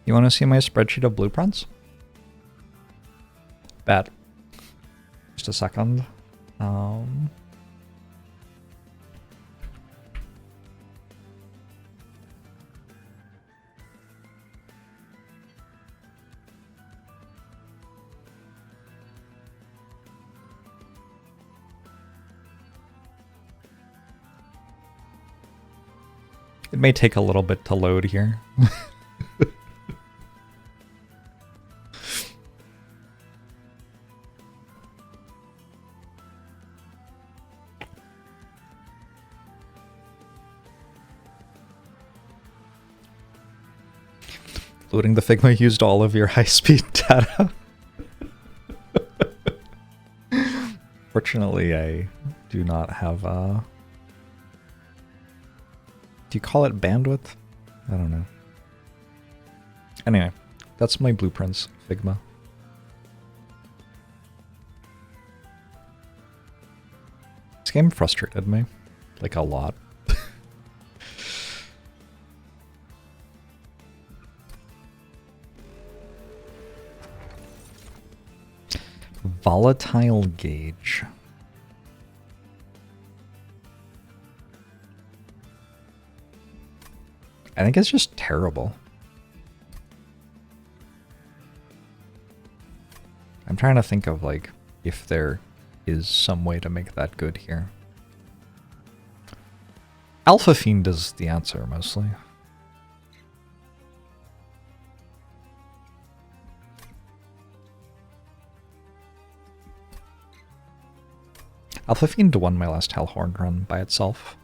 You want to see my spreadsheet of blueprints? Bet. Just a second. It may take a little bit to load here. Loading the Figma used all of your high-speed data. Fortunately, I do not have do you call it bandwidth? I don't know. Anyway, that's my blueprints, Figma. This game frustrated me, like a lot. Volatile gauge. I think it's just terrible. I'm trying to think of, like, if there is some way to make that good here. Alpha Fiend is the answer, mostly. Alpha Fiend won my last Hellhorned run by itself.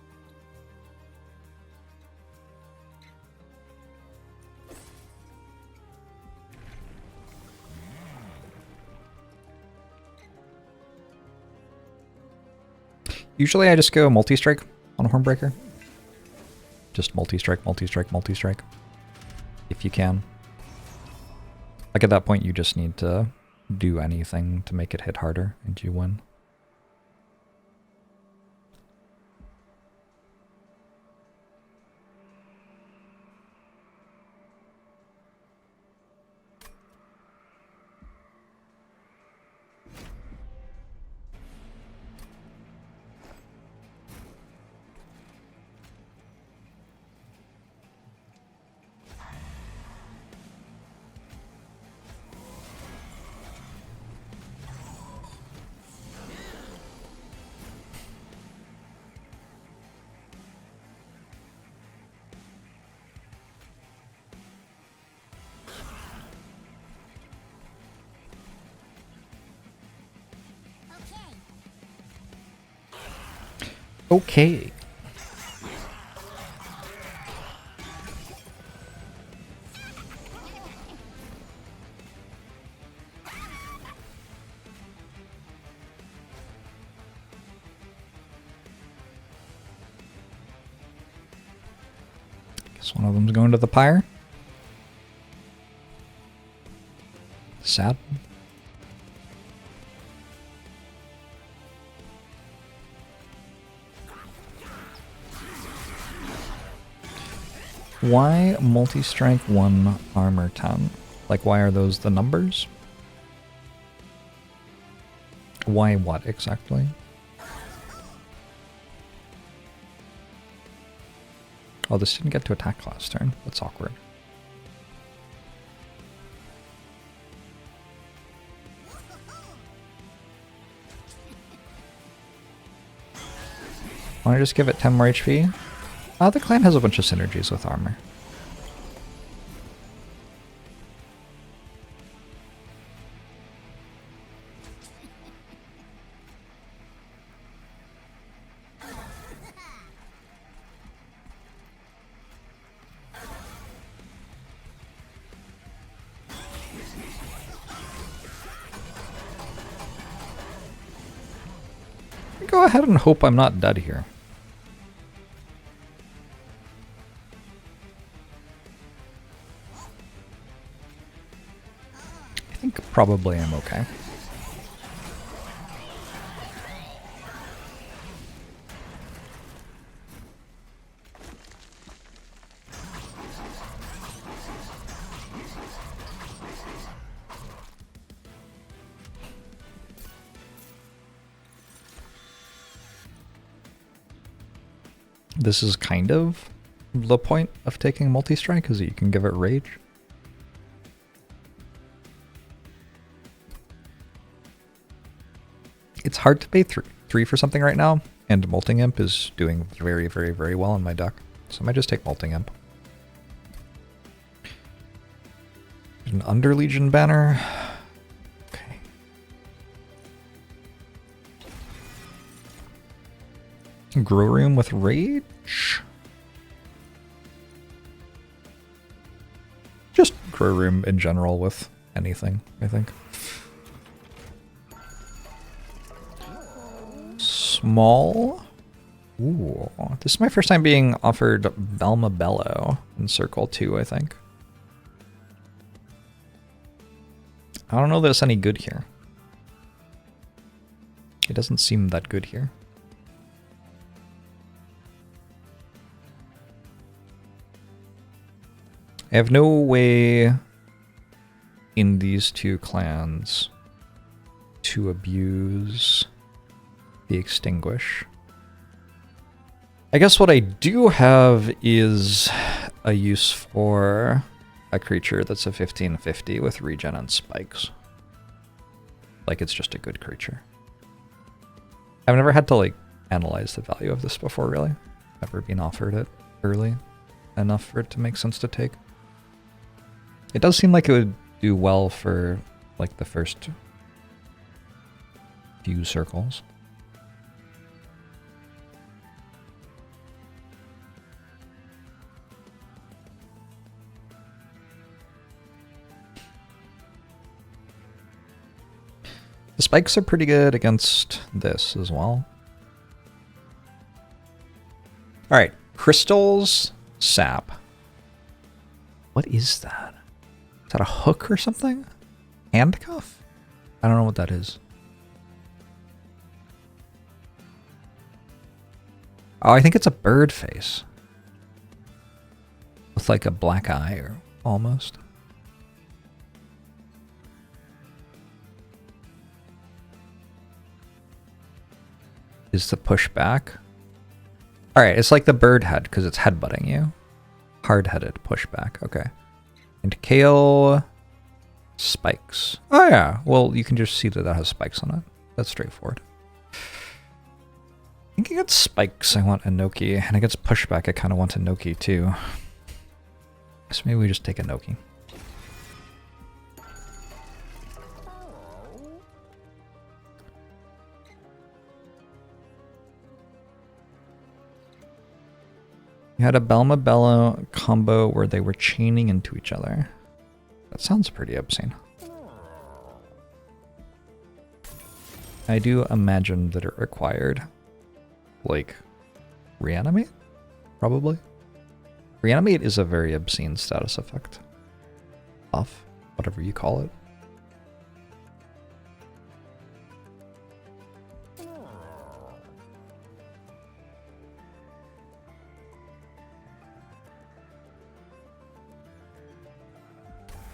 Usually I just go multi-strike on Hornbreaker. Just multi-strike, multi-strike, multi-strike. If you can. Like at that point you just need to do anything to make it hit harder and you win. Okay. Guess one of them's going to the pyre. Sad. Why multi-strike 1, armor 10? Like, why are those the numbers? Why what exactly? Oh, this didn't get to attack last turn. That's awkward. Want to just give it 10 more HP? The clan has a bunch of synergies with armor. Go ahead and hope I'm not dead here. I think probably I'm okay. This is kind of the point of taking multi-strike, is that you can give it rage. It's hard to pay 3 for something right now, and Molting Imp is doing very, very, very well in my deck. So I might just take Molting Imp. An Underlegion banner. Okay. Grow Room with Rage? Just Grow Room in general with anything, I think. Small. Ooh, this is my first time being offered Velma Bello in Circle 2, I think. I don't know that it's any good here. It doesn't seem that good here. I have no way in these two clans to abuse the Extinguish. I guess what I do have is a use for a creature that's a 15/50 with regen and spikes. Like, it's just a good creature. I've never had to, like, analyze the value of this before, really. Never been offered it early enough for it to make sense to take. It does seem like it would do well for, like, the first few circles. The spikes are pretty good against this as well. Alright, crystals, sap. What is that? Is that a hook or something? Handcuff? I don't know what that is. Oh, I think it's a bird face. With like a black eye or almost. Is the pushback? Alright, it's like the bird head because it's headbutting you. Hard-headed pushback, okay. And kale spikes. Oh yeah, well you can just see that that has spikes on it. That's straightforward. I think against spikes I want Inoki, and against pushback I kind of want Inoki too. So maybe we just take Inoki. You had a Belma Bello combo where they were chaining into each other. That sounds pretty obscene. I do imagine that it required, like, reanimate? Probably. Reanimate is a very obscene status effect. Buff, whatever you call it.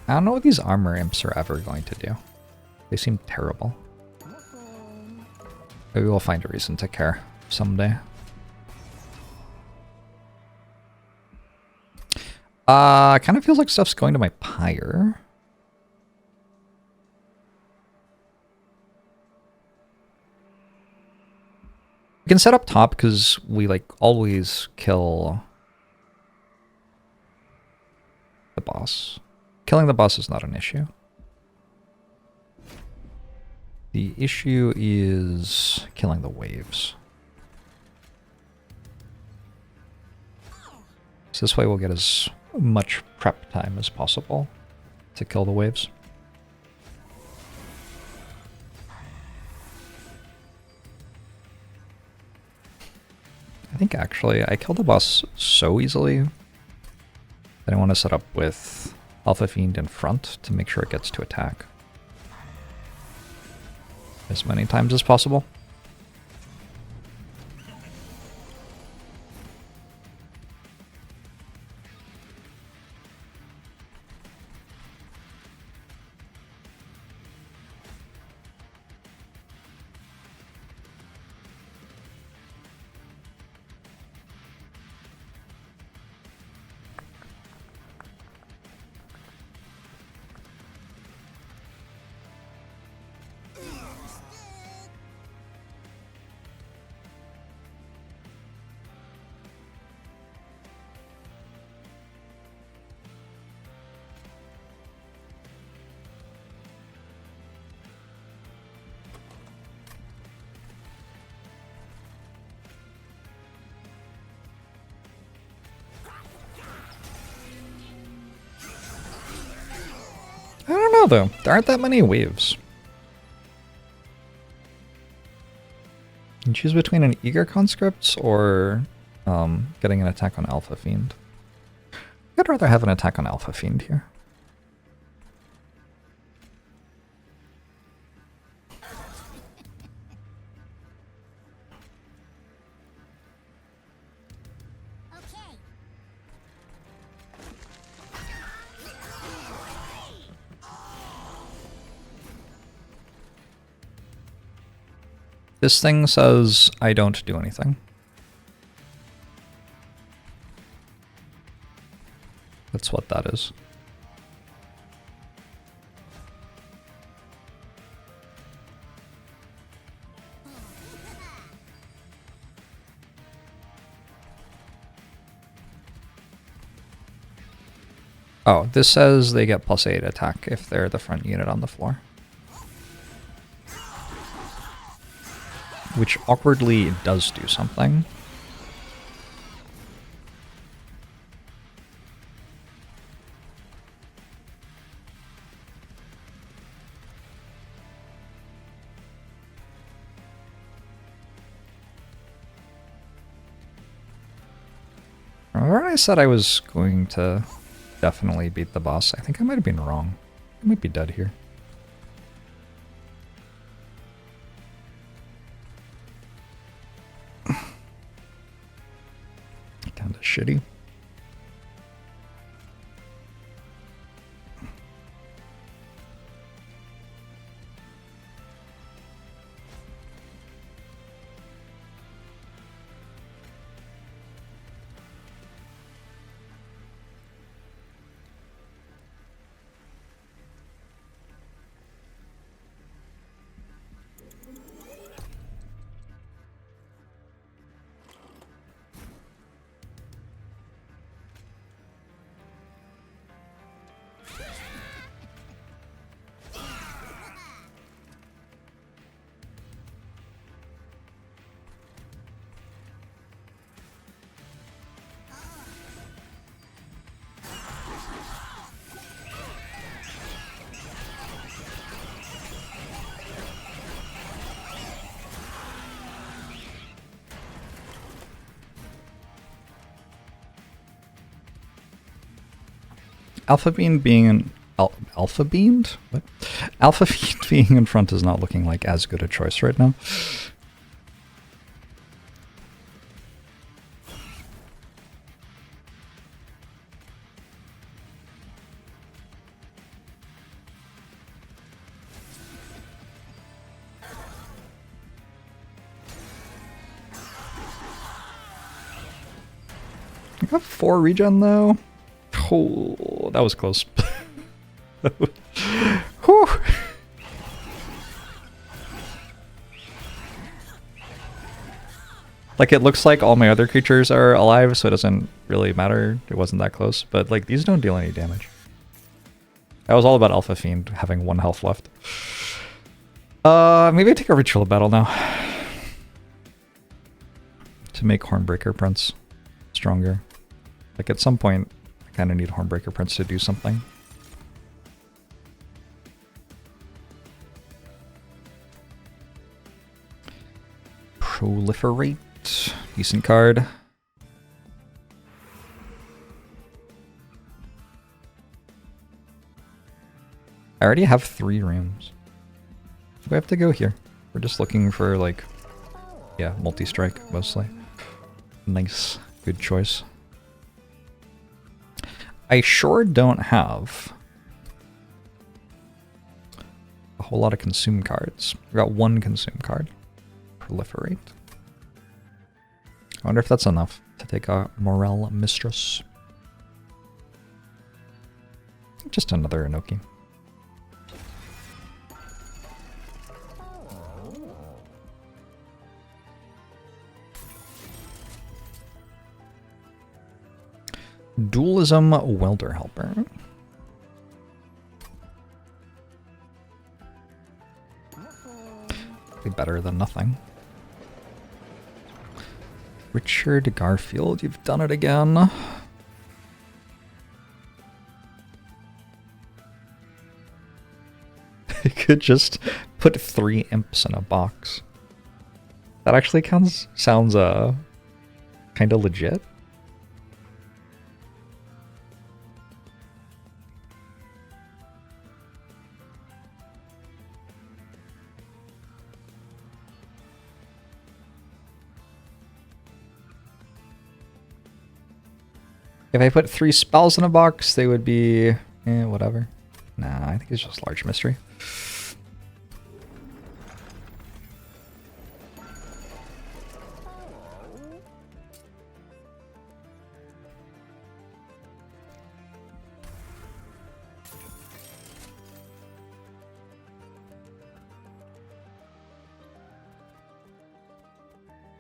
I don't know what these armor imps are ever going to do. They seem terrible. Maybe we'll find a reason to care someday. It kind of feels like stuff's going to my pyre. We can set up top because we like always kill the boss. Killing the boss is not an issue. The issue is killing the waves. So this way we'll get as much prep time as possible to kill the waves. I think actually I killed the boss so easily that I want to set up with Alpha Fiend in front to make sure it gets to attack as many times as possible. know though. There aren't that many waves. You can choose between an Eager Conscript or getting an attack on Alpha Fiend. I'd rather have an attack on Alpha Fiend here. This thing says I don't do anything. That's what that is. Oh, this says they get +8 attack if they're the front unit on the floor. Which awkwardly does do something. Remember I said I was going to definitely beat the boss? I think I might have been wrong. I might be dead here. Kinda shitty. Alpha Beam being an Alpha Beamed? What? Alpha Fiend being in front is not looking like as good a choice right now. I got 4 regen though. Oh, that was close. Whew. Like, it looks like all my other creatures are alive, so it doesn't really matter. It wasn't that close, but like these don't deal any damage. That was all about Alpha Fiend having 1 health left. Maybe I take a Ritual Battle now to make Hornbreaker Prince stronger. Like, at some point, I kind of need Hornbreaker Prince to do something. Proliferate. Decent card. I already have 3 rooms. Do I have to go here? We're just looking for, like, yeah, multi-strike, mostly. Nice. Good choice. I sure don't have a whole lot of consume cards. We got 1 consume card. Proliferate. I wonder if that's enough to take a Morel Mistress. Just another Inoki. Dualism Welder Helper. Be better than nothing. Richard Garfield, you've done it again. could just put 3 imps in a box. That actually sounds kind of legit. If I put 3 spells in a box, they would be whatever. Nah, I think it's just large mystery.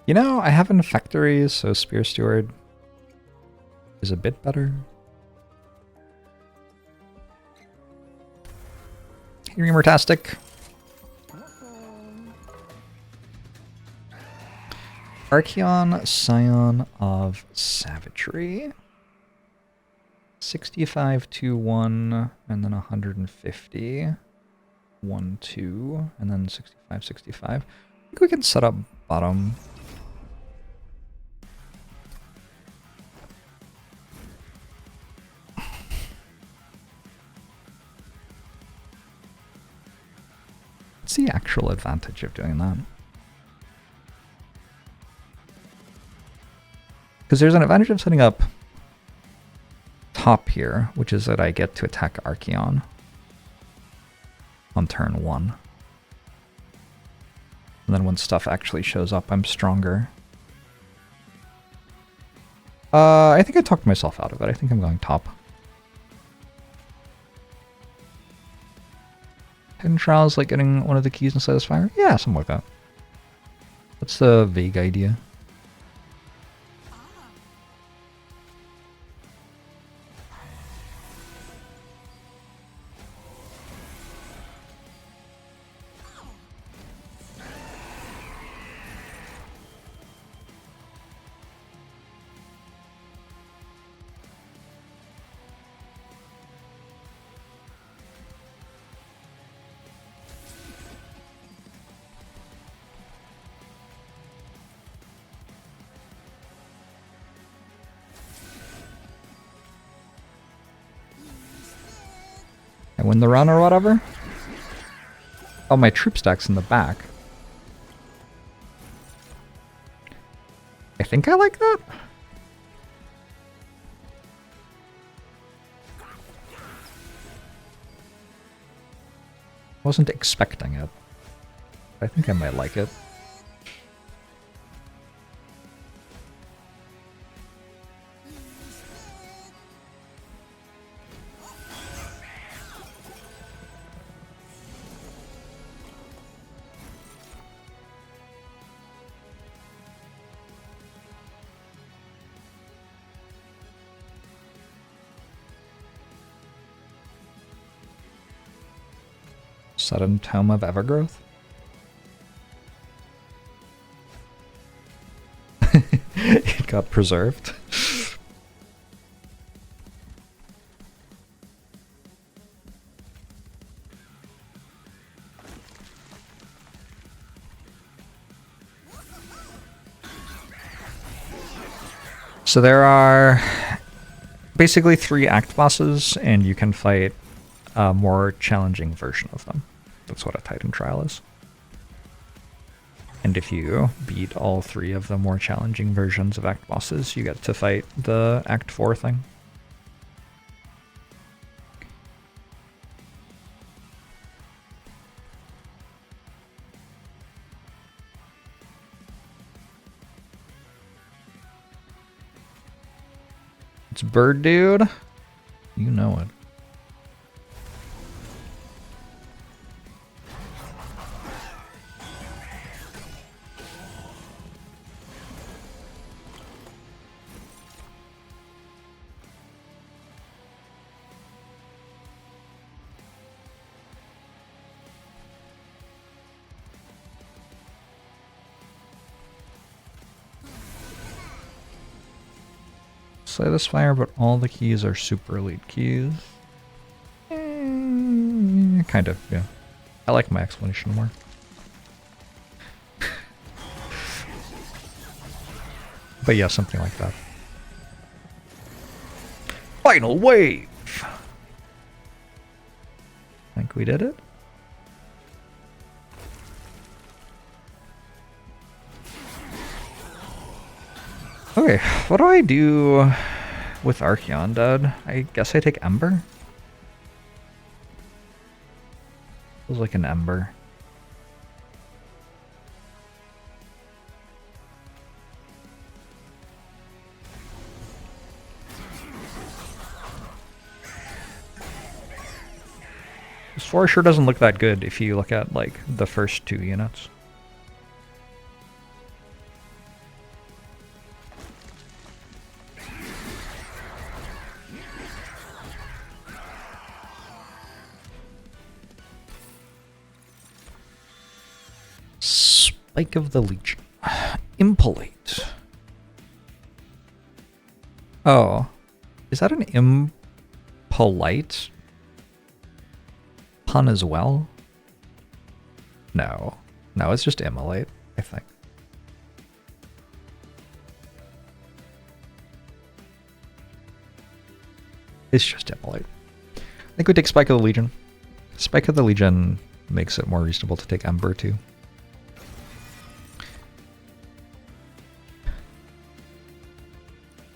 You know, I have Infectories, so Spear Steward is a bit better. Remertastic. Archeon, Scion of Savagery. 65 to 1, and then 150. 1, 2, and then 65, 65. I think we can set up bottom. What's the actual advantage of doing that? Because there's an advantage of setting up top here, which is that I get to attack Archeon on turn 1. And then when stuff actually shows up, I'm stronger. I think I talked myself out of it. I think I'm going top. Hidden Trials, like getting one of the keys inside this fire? Yeah, something like that. That's the vague idea. I win the run or whatever? Oh, my troop stack's in the back. I think I like that. Wasn't expecting it. I think I might like it. Sudden Tome of Evergrowth? It got preserved. So there are basically 3 act bosses, and you can fight a more challenging version of them. That's what a Titan Trial is. And if you beat all 3 of the more challenging versions of act bosses, you get to fight the Act 4 thing. It's Bird Dude. You know it. Slay this fire, but all the keys are super elite keys. Kind of, yeah. I like my explanation more. But yeah, something like that. Final wave! I think we did it. Okay, what do I do with Archeon dead? I guess I take Ember? Feels like an Ember. This 4 sure doesn't look that good if you look at, like, the first 2 units. Spike of the Legion. Impolate. Oh. Is that an impolite pun as well? No. No, it's just immolate, I think. It's just immolate. I think we take Spike of the Legion. Spike of the Legion makes it more reasonable to take Ember too.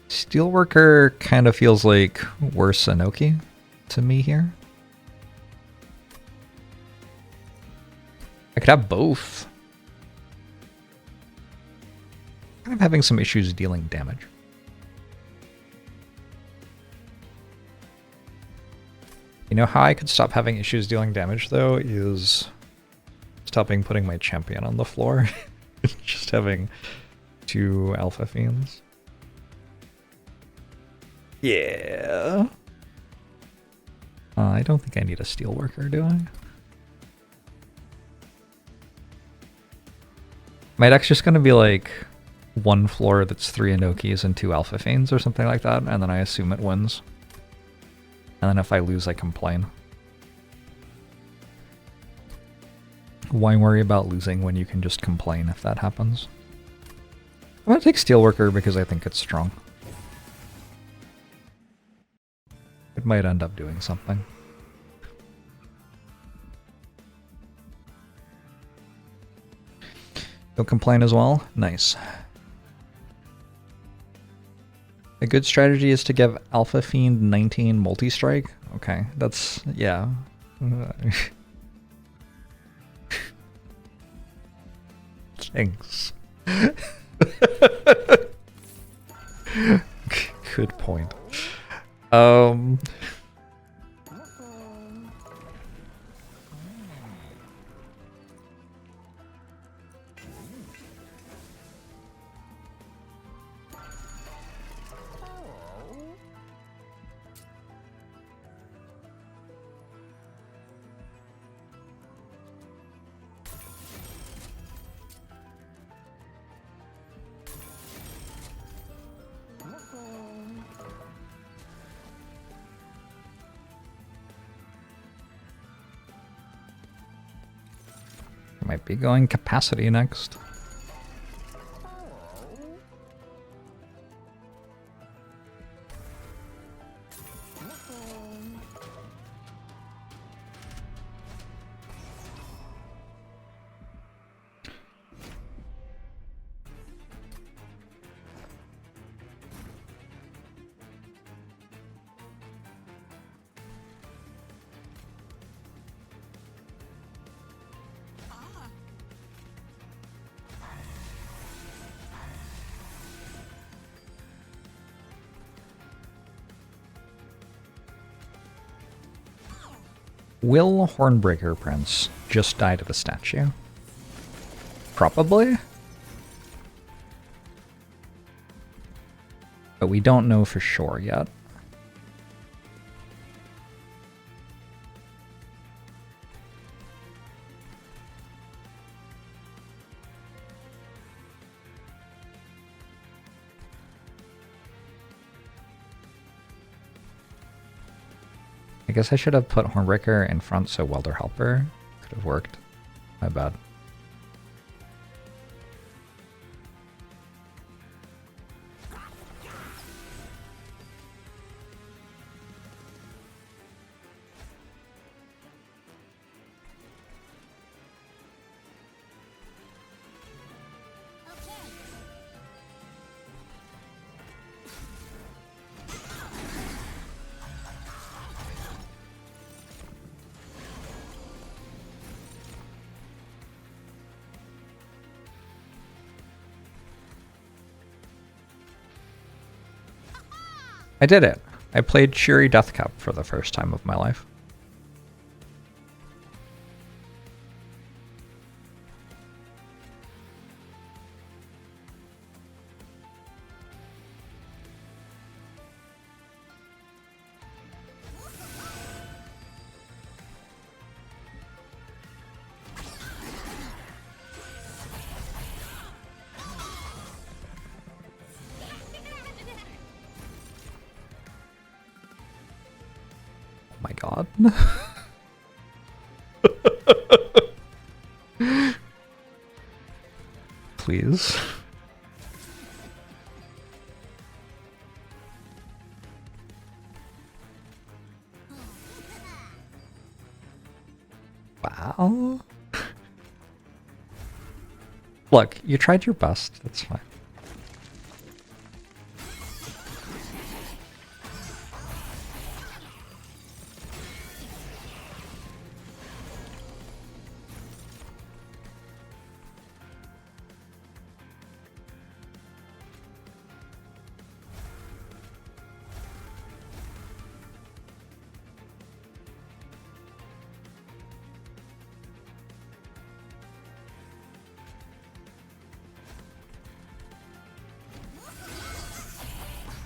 Steelworker kind of feels like worse Sanoki to me here. I could have both. I'm having some issues dealing damage. You know how I could stop having issues dealing damage though is stopping putting my champion on the floor. Just having 2 Alpha Fiends. Yeah. I don't think I need a Steelworker, do I? My deck's just gonna be like 1 floor that's 3 Inokis and 2 Alpha Fiends or something like that, and then I assume it wins. And then if I lose, I complain. Why worry about losing when you can just complain if that happens? I'm gonna take Steelworker because I think it's strong. It might end up doing something. Don't complain as well? Nice. A good strategy is to give Alpha Fiend 19 multi-strike. Okay, that's... yeah. Thanks. Good point. Might be going capacity next. Will Hornbreaker Prince just die to the statue? Probably. But we don't know for sure yet. I guess I should have put Hornbreaker in front so Welder Helper could Should have worked. My bad. I did it. I played Shuri Deathcap for the first time of my life. My god. Please. Wow. Look, you tried your best. That's fine.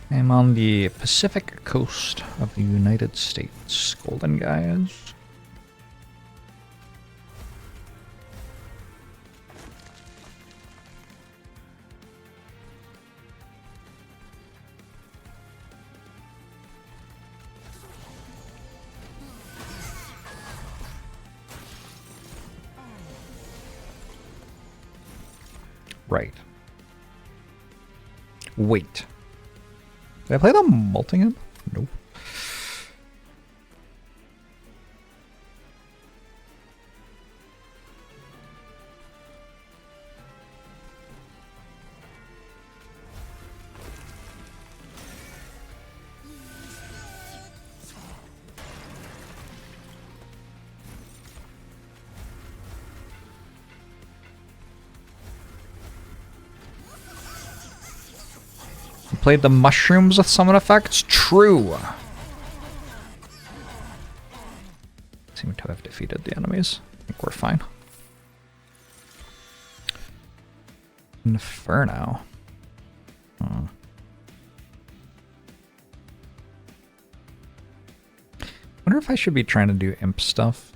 I'm on the Pacific coast of the United States, Golden Guys. Right. Wait. Did I play the Molting Imp? Nope. Played the mushrooms with summon effects? True. Seem to have defeated the enemies. I think we're fine. Inferno. Wonder if I should be trying to do imp stuff.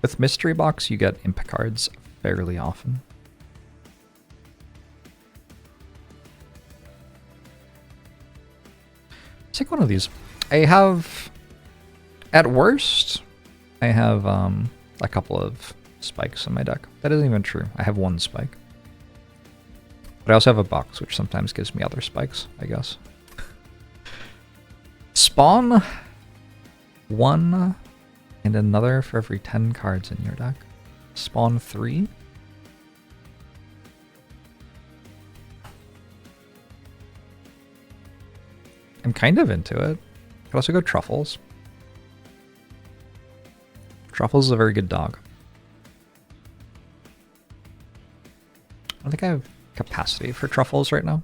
With Mystery Box, you get imp cards fairly often. Take one of these. I have, at worst, I have a couple of spikes in my deck. That isn't even true. I have one spike. But I also have a box, which sometimes gives me other spikes, I guess. Spawn one and another for every 10 cards in your deck. Spawn 3. I'm kind of into it. Could also go Truffles. Truffles is a very good dog. I don't think I have capacity for Truffles right now.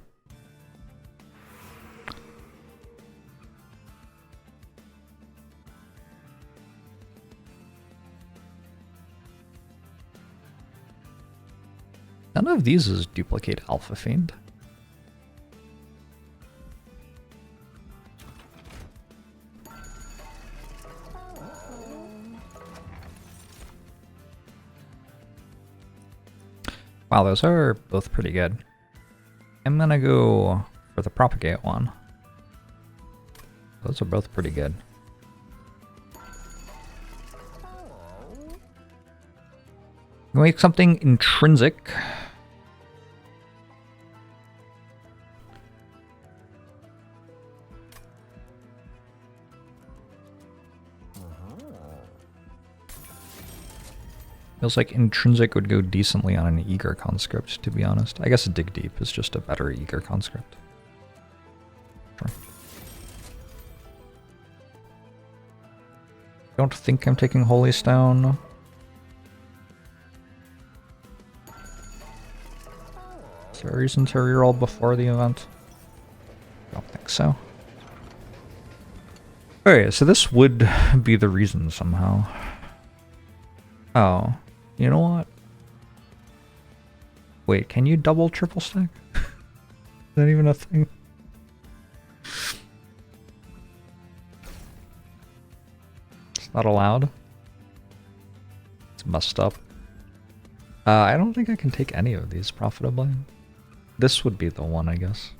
None of these is duplicate Alpha Fiend. Wow, those are both pretty good. I'm gonna go for the Propagate one. Those are both pretty good. Can we make something intrinsic? Feels like intrinsic would go decently on an eager conscript, to be honest. I guess dig deep is just a better eager conscript. Sure. Don't think I'm taking Holy Stone. Is there a reason to reroll before the event? Don't think so. Okay, so this would be the reason somehow. Oh, you know what? Wait, can you double triple stack? Is that even a thing? It's not allowed? It's messed up. I don't think I can take any of these profitably. This would be the one, I guess.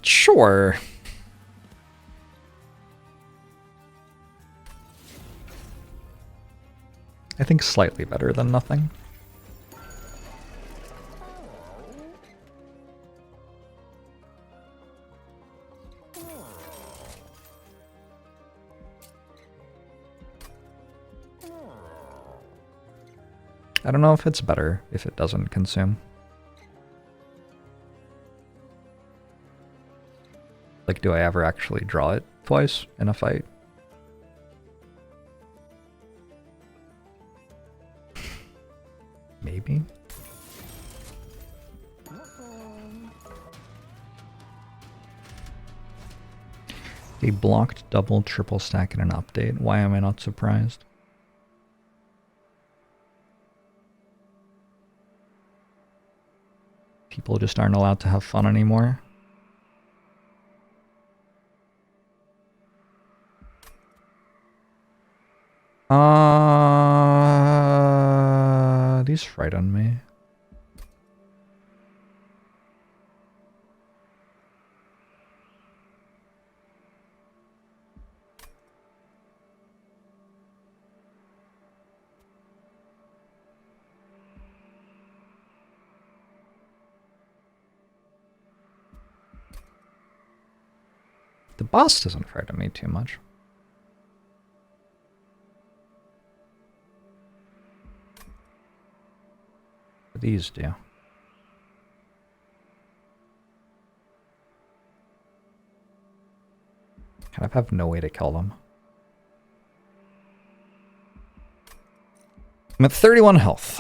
Sure. I think slightly better than nothing. I don't know if it's better if it doesn't consume. Like, do I ever actually draw it twice in a fight? Maybe. They blocked double triple stack in an update. Why am I not surprised? People just aren't allowed to have fun anymore. These frighten me. The boss doesn't frighten me too much. These do. Kind of have no way to kill them. I'm at 31 health.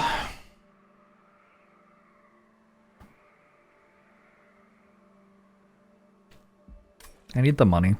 I need the money.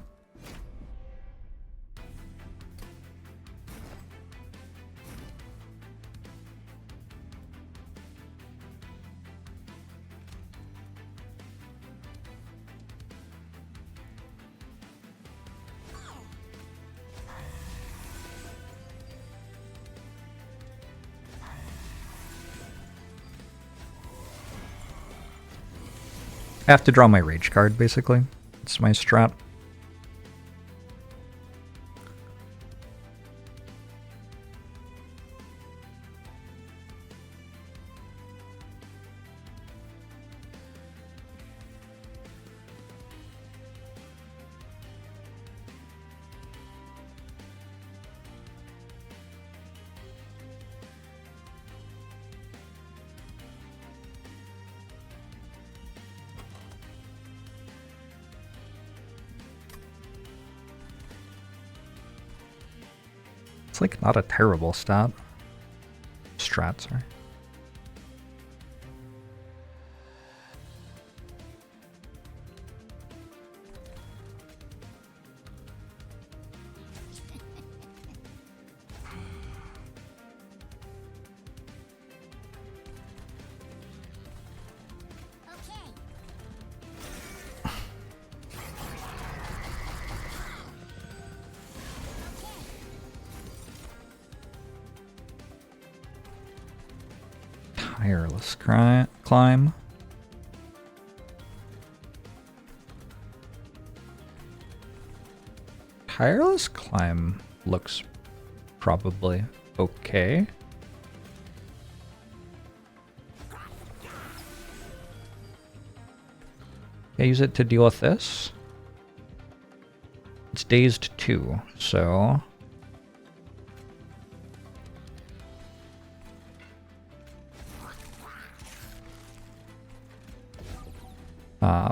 I have to draw my rage card, basically. It's my strat. It's like not a terrible strat, sorry. Tireless climb. Tireless Climb looks probably okay. I use it to deal with this. It's dazed 2, so...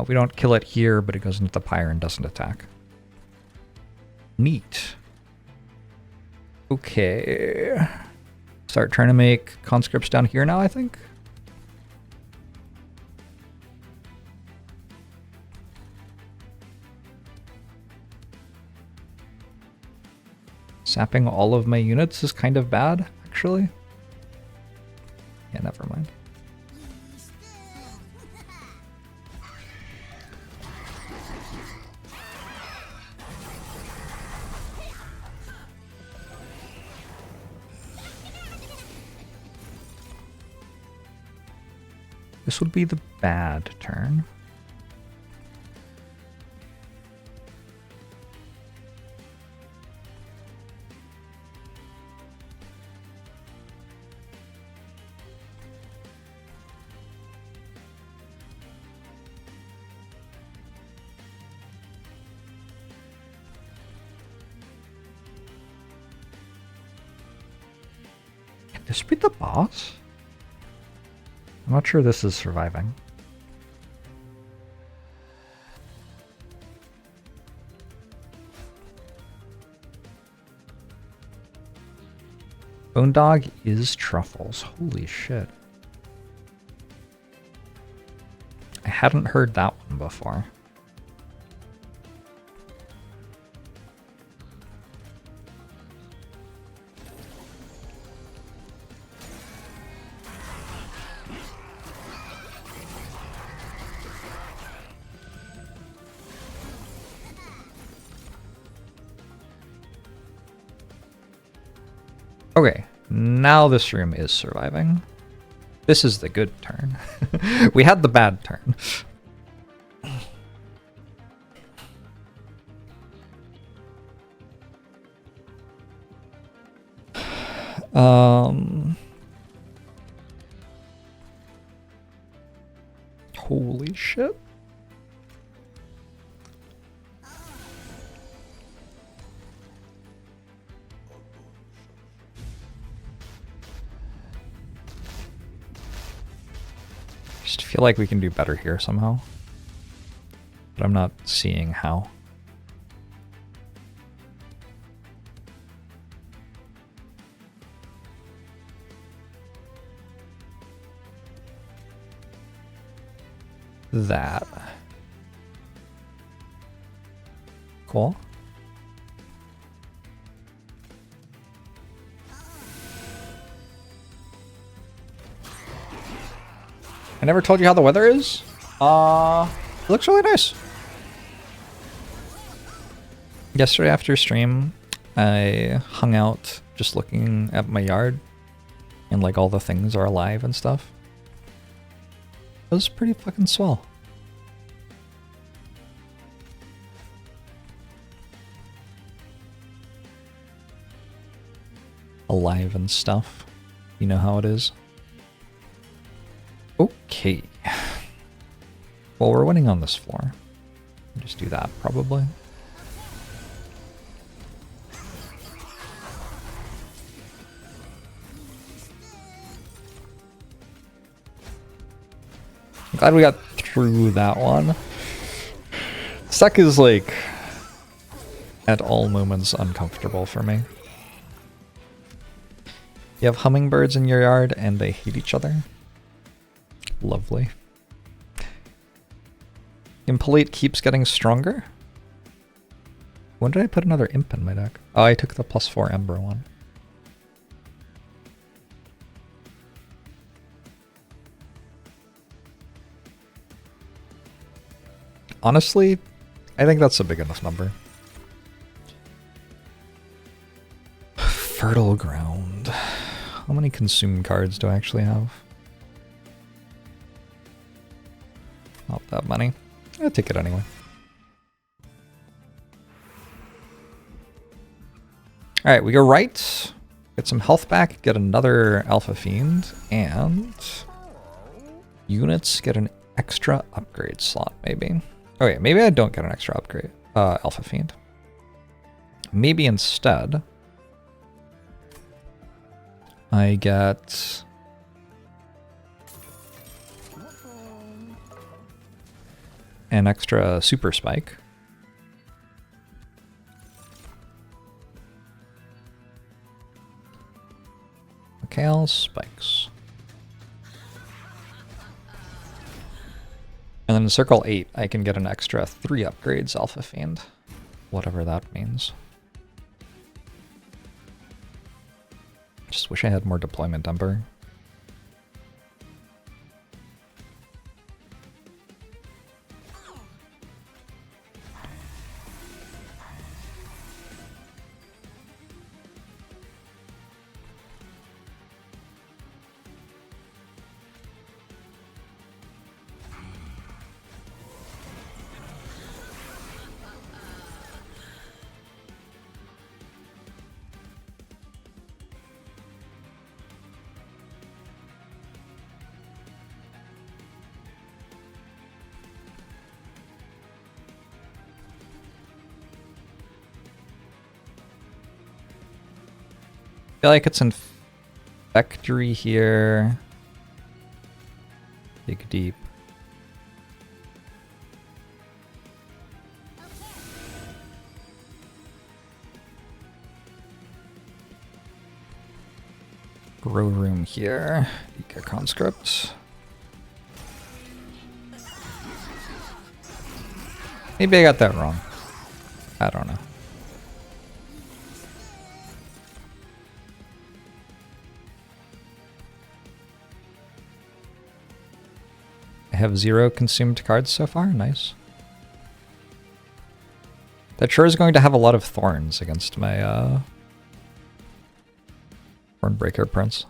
we don't kill it here, but it goes into the pyre and doesn't attack. Neat. Okay. Start trying to make conscripts down here now, I think. Sapping all of my units is kind of bad, actually. Yeah, never mind. This would be the bad turn. Can this be the boss? I'm not sure this is surviving. Bone Dog is truffles. Holy shit. I hadn't heard that one before. Okay, now this room is surviving. This is the good turn. We had the bad turn. Holy shit. Just feel like we can do better here somehow. But I'm not seeing how. That. Cool. I never told you how the weather is. It looks really nice. Yesterday after stream, I hung out just looking at my yard and like all the things are alive and stuff. It was pretty fucking swell. Alive and stuff. You know how it is. Okay. Well, we're winning on this floor. Just do that, probably. I'm glad we got through that one. Sec is, like, at all moments uncomfortable for me. You have hummingbirds in your yard and they hate each other. Lovely. Impolite keeps getting stronger. When did I put another imp in my deck? Oh, I took the +4 Ember one. Honestly, I think that's a big enough number. Fertile Ground. How many consume cards do I actually have? Not that many. I'll take it anyway. Alright, we go right, get some health back, get another Alpha Fiend, and units get an extra upgrade slot, maybe. Oh yeah, maybe I don't get an extra upgrade, Alpha Fiend. Maybe instead, I get an extra Super Spike. Kale spikes. And then in Circle 8, I can get an extra 3 upgrades Alpha Fiend. Whatever that means. Just wish I had more deployment number. I feel like it's in Factory here. Dig deep. Grow room here. Eco conscript. Maybe I got that wrong. I don't know. I have 0 consumed cards so far. Nice. That sure is going to have a lot of thorns against my Hornbreaker Prince.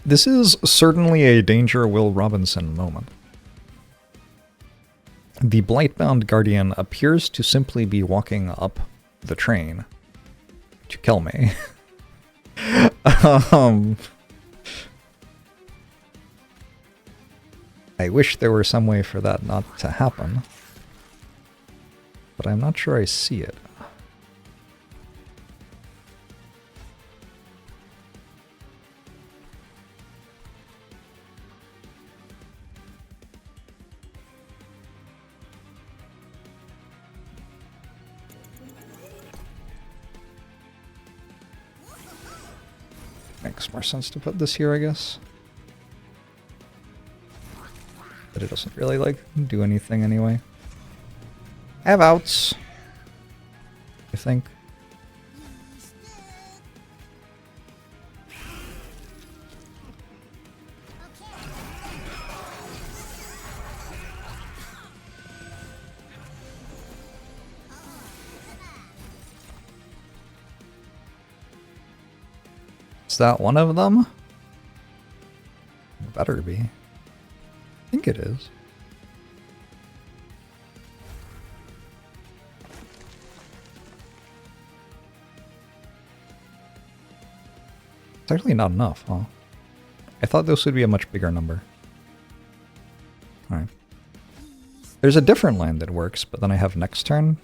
This is certainly a Danger Will Robinson moment. The Blightbound Guardian appears to simply be walking up the train to kill me. I wish there were some way for that not to happen, but I'm not sure I see it. Makes more sense to put this here, I guess. But it doesn't really, like, do anything anyway. I have outs, I think. Is that one of them? Better be. I think it is. It's actually not enough, huh? I thought this would be a much bigger number. Alright. There's a different land that works, but then I have next turn.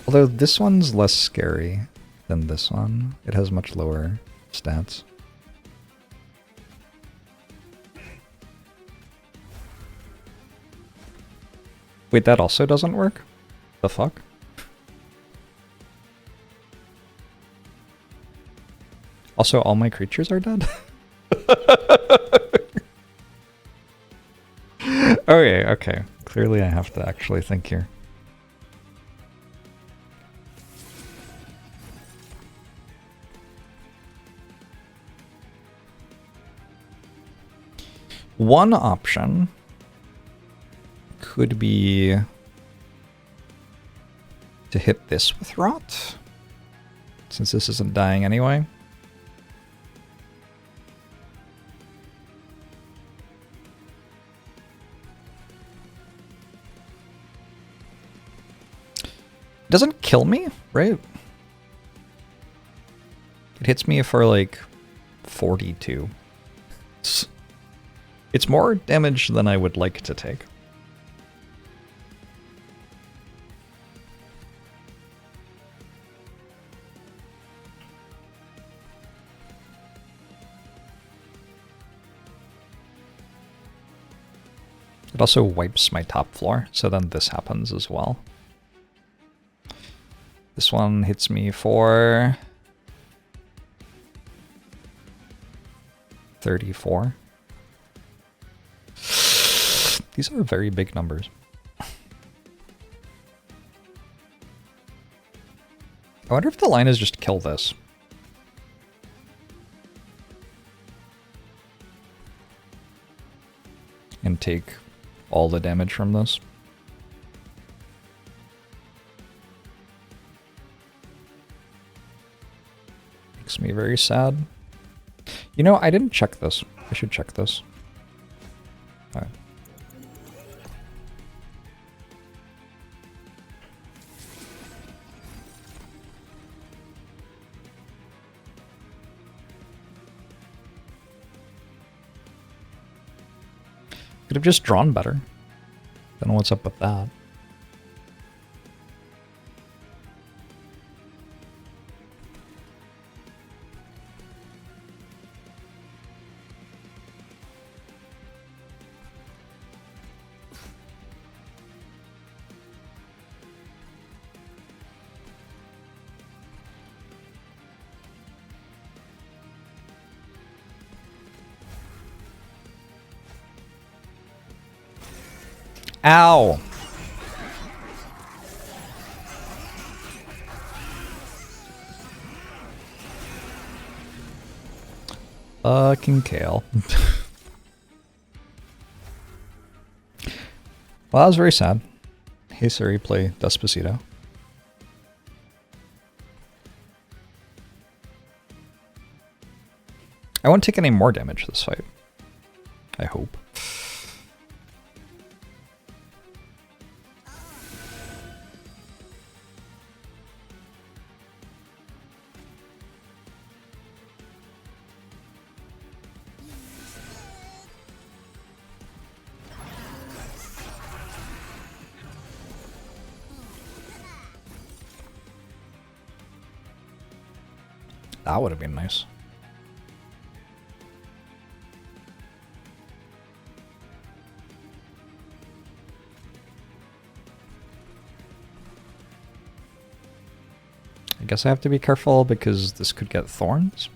Although this one's less scary than this one. It has much lower stats. Wait, that also doesn't work? The fuck? Also, all my creatures are dead? Okay, okay. Clearly I have to actually think here. One option could be to hit this with Rot, since this isn't dying anyway. doesn't kill me, right? It hits me for like 42. It's more damage than I would like to take. It also wipes my top floor, so then this happens as well. This one hits me for 34. These are very big numbers. I wonder if the line is just kill this. And take all the damage from this. Makes me very sad. You know, I didn't check this. I should check this. Alright. Could have just drawn better. Don't know what's up with that. Ow! Fucking kale. Well, that was very sad. Hey Siri, play Despacito. I won't take any more damage this fight. I hope. That would have been nice. I guess I have to be careful because this could get thorns.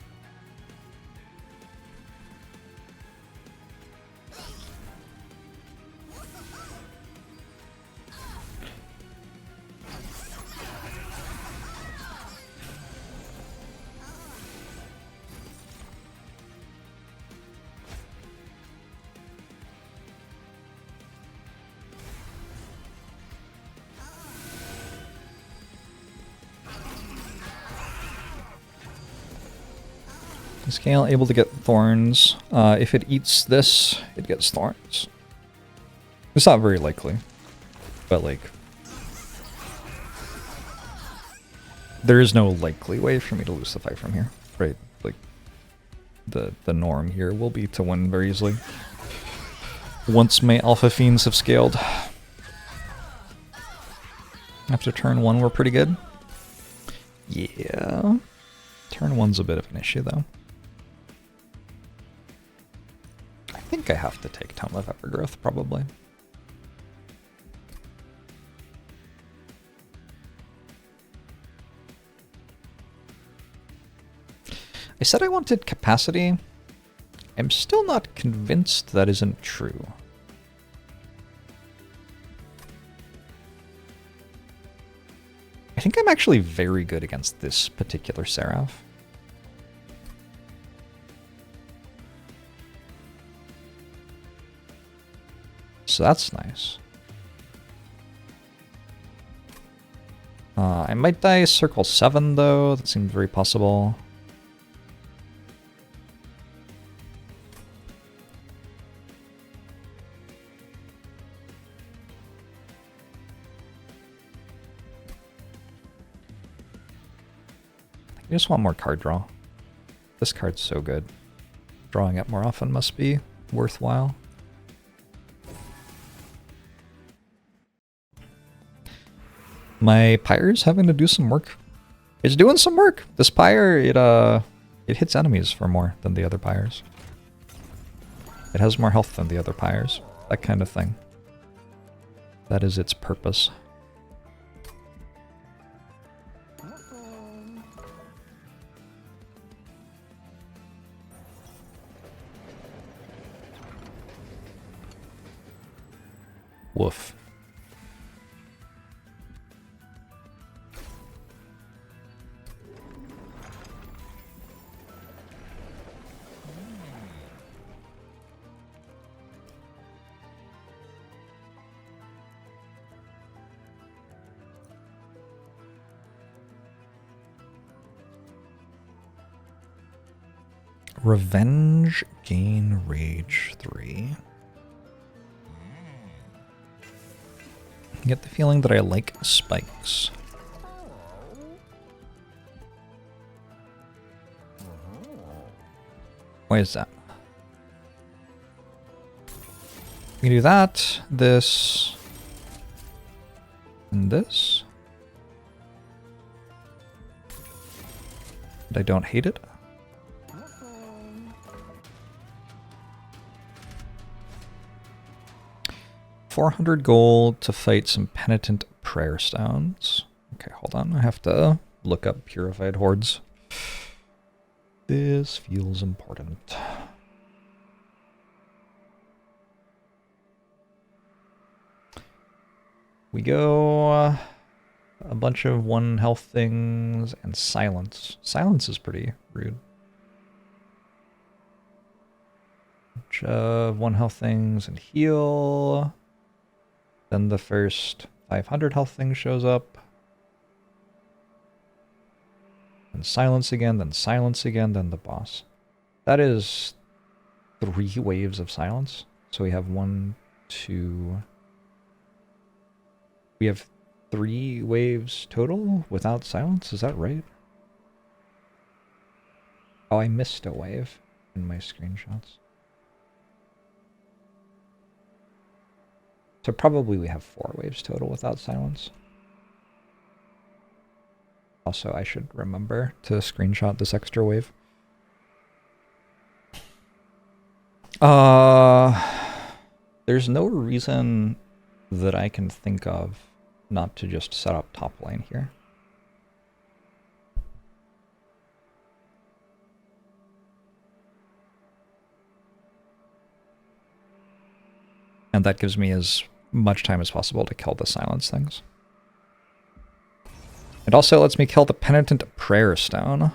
Scale able to get thorns. If it eats this, it gets thorns. It's not very likely, but like, there is no likely way for me to lose the fight from here, right? Like, the norm here will be to win very easily once my alpha fiends have scaled. After turn 1, we're pretty good. Yeah, turn 1's a bit of an issue though. I think I have to take Tome of Evergrowth, probably. I said I wanted capacity. I'm still not convinced that isn't true. I think I'm actually very good against this particular Seraph. So that's nice. I might die Circle 7 though, that seems very possible. You just want more card draw. This card's so good. Drawing it more often must be worthwhile. My Pyre's having to do some work. It's doing some work. This Pyre, it hits enemies for more than the other Pyres. It has more health than the other Pyres. That kind of thing. That is its purpose. Woof. Revenge, gain rage 3. I get the feeling that I like spikes. Why is that? We can do that, this, and this. And I don't hate it. $400 gold to fight some penitent prayer stones. Okay, hold on. I have to look up purified hordes. This feels important. We go a bunch of 1 health things and silence. Silence is pretty rude. Bunch of 1 health things and heal. Then the first 500 health thing shows up. And silence again, then the boss. That is 3 waves of silence. So we have 1, 2... We have 3 waves total without silence, is that right? Oh, I missed a wave in my screenshots. So probably we have 4 waves total without silence. Also, I should remember to screenshot this extra wave. There's no reason that I can think of not to just set up top lane here. And that gives me as much time as possible to kill the silence things. It also lets me kill the penitent prayer stone.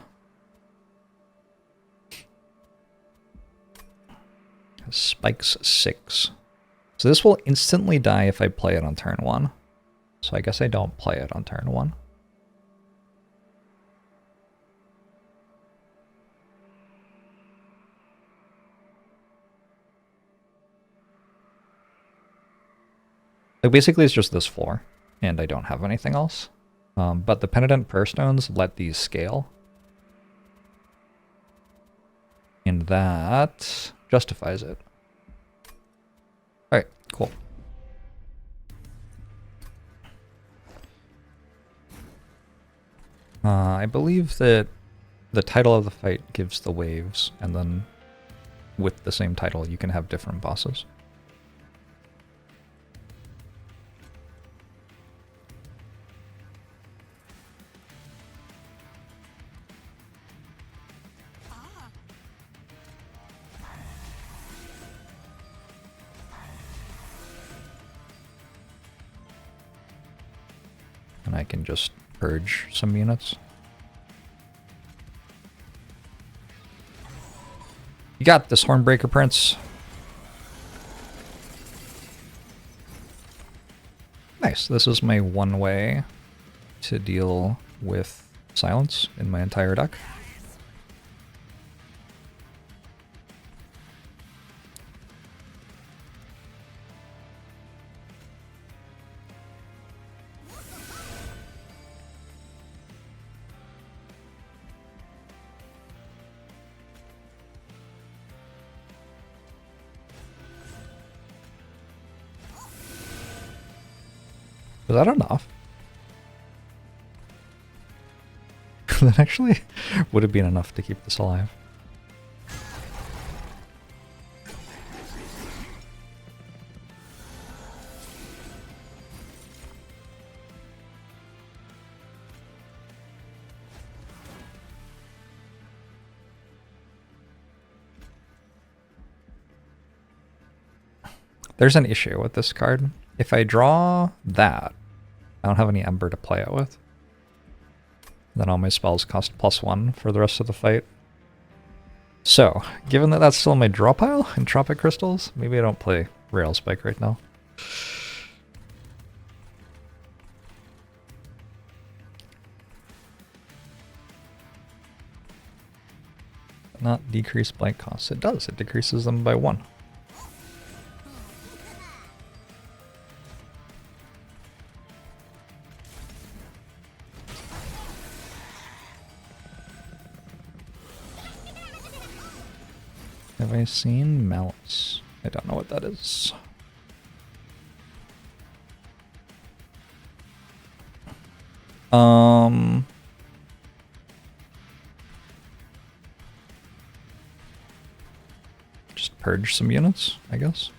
Spikes 6. So this will instantly die if I play it on turn 1. So I guess I don't play it on turn 1. Like basically it's just this floor, and I don't have anything else. But the penitent prayer stones let these scale. And that justifies it. Alright, cool. I believe that the title of the fight gives the waves, and then with the same title you can have different bosses. And I can just purge some units. You got this, Hornbreaker Prince. Nice. This is my one way to deal with silence in my entire deck. Was that enough? That actually would have been enough to keep this alive. There's an issue with this card. If I draw that, I don't have any Ember to play it with. Then all my spells cost +1 for the rest of the fight. So, given that that's still my draw pile in Tropic Crystals, maybe I don't play Rail Spike right now. Not decrease blank costs. It does. It decreases them by 1. Have I seen Malice? I don't know what that is. Just purge some units, I guess.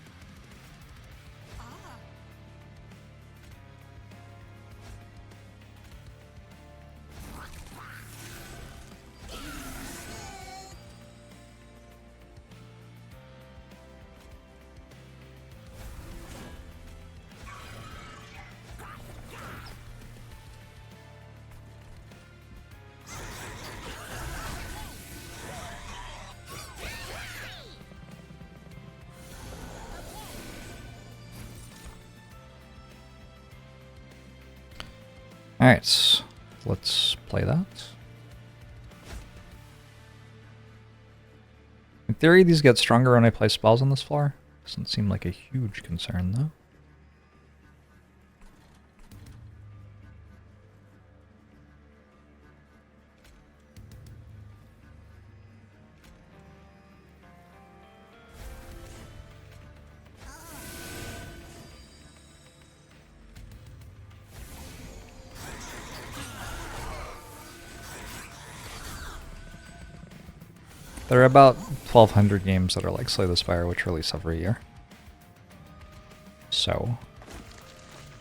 Alright, let's play that. In theory, these get stronger when I play spells on this floor. Doesn't seem like a huge concern, though. There are about 1,200 games that are like Slay the Spire, which release every year. So,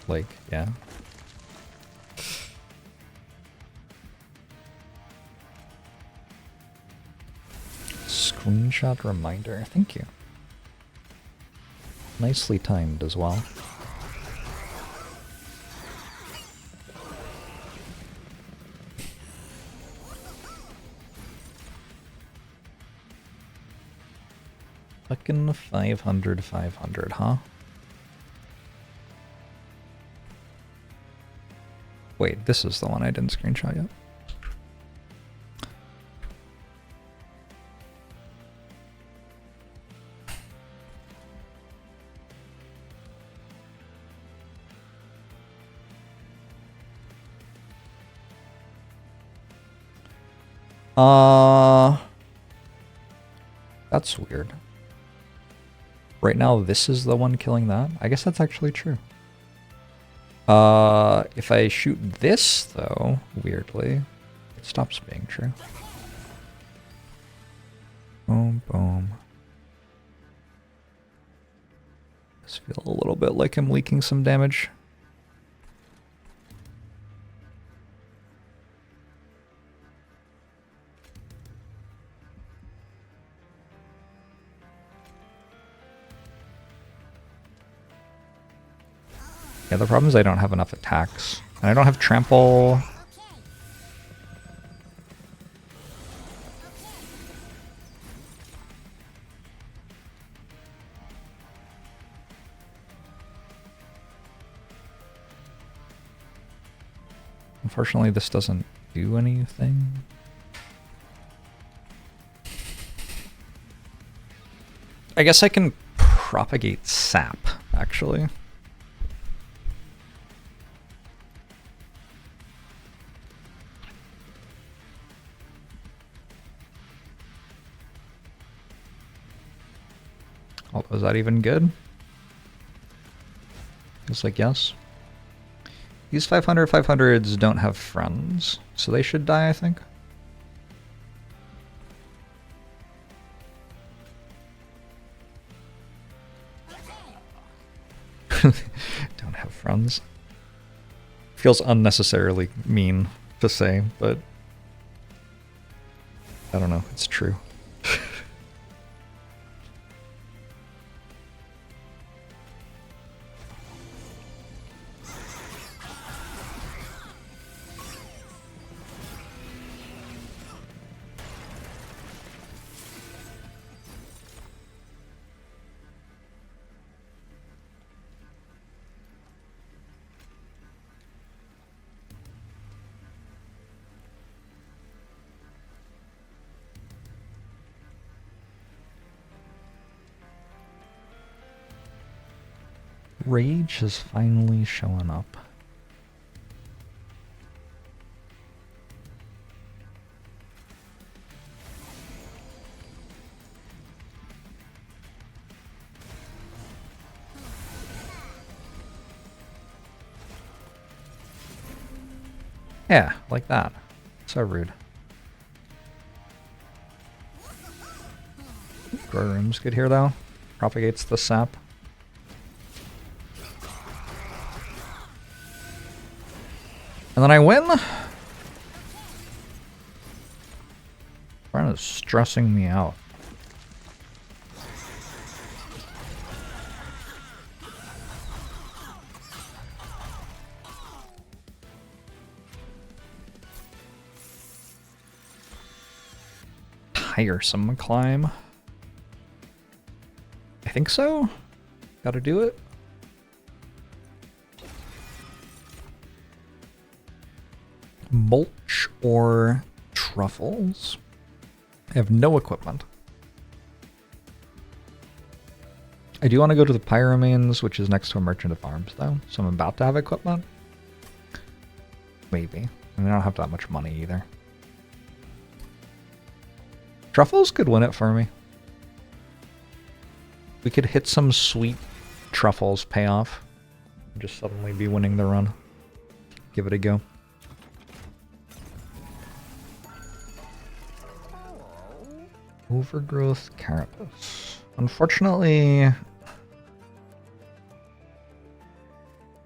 like, yeah. Screenshot reminder, thank you. Nicely timed as well. Fucking 500, 500, huh? Wait, this is the one I didn't screenshot yet. That's weird. Right now, this is the one killing that. I guess that's actually true. If I shoot this, though, weirdly, it stops being true. Boom, boom. I just feel a little bit like I'm leaking some damage. Yeah, the problem is I don't have enough attacks. And I don't have trample. Unfortunately, this doesn't do anything. I guess I can propagate sap, actually. Oh, is that even good? Looks like yes. These 500/500s don't have friends, so they should die, I think. Don't have friends. Feels unnecessarily mean to say, but I don't know, it's true. Rage has finally shown up. Yeah, like that. So rude. Grow room's good here though. Propagates the sap. And then I win? Friend is stressing me out. Tiresome climb. I think so. Gotta do it. Mulch or truffles? I have no equipment. I do want to go to the Pyromanes, which is next to a Merchant of Arms, though, so I'm about to have equipment. Maybe. I mean, I don't have that much money either. Truffles could win it for me. We could hit some sweet truffles payoff. Just suddenly be winning the run. Give it a go. Overgrowth carapace. Unfortunately...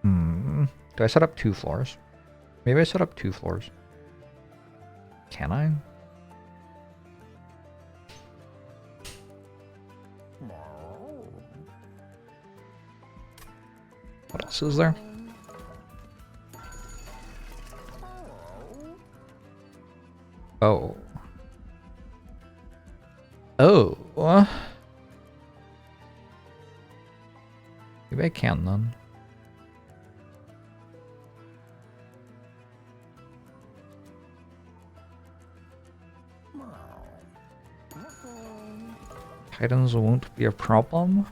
Do I set up 2 floors? Maybe I set up 2 floors. Can I? What else is there? Oh. Oh. Maybe I can then. Titans won't be a problem.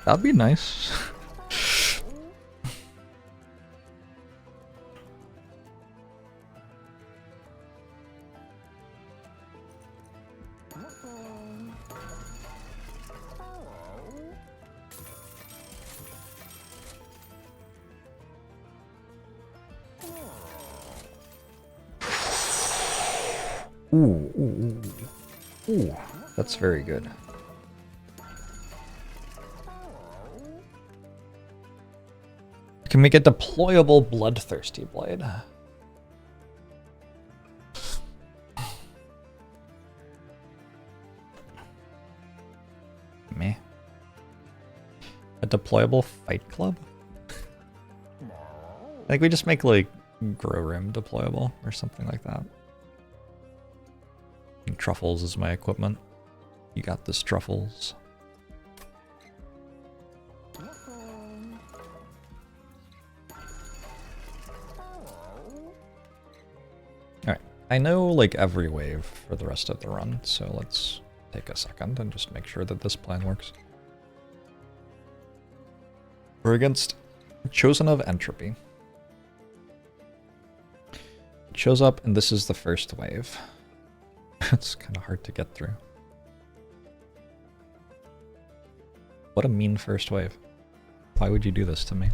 That'd be nice. Ooh, that's very good. Can make a deployable bloodthirsty blade. Meh. A deployable fight club? I think we just make like grow room deployable or something like that. And truffles is my equipment. You got this, truffles. Alright, I know like every wave for the rest of the run, so let's take a second and just make sure that this plan works. We're against Chosen of Entropy. It shows up and this is the first wave. It's kind of hard to get through. What a mean first wave. Why would you do this to me?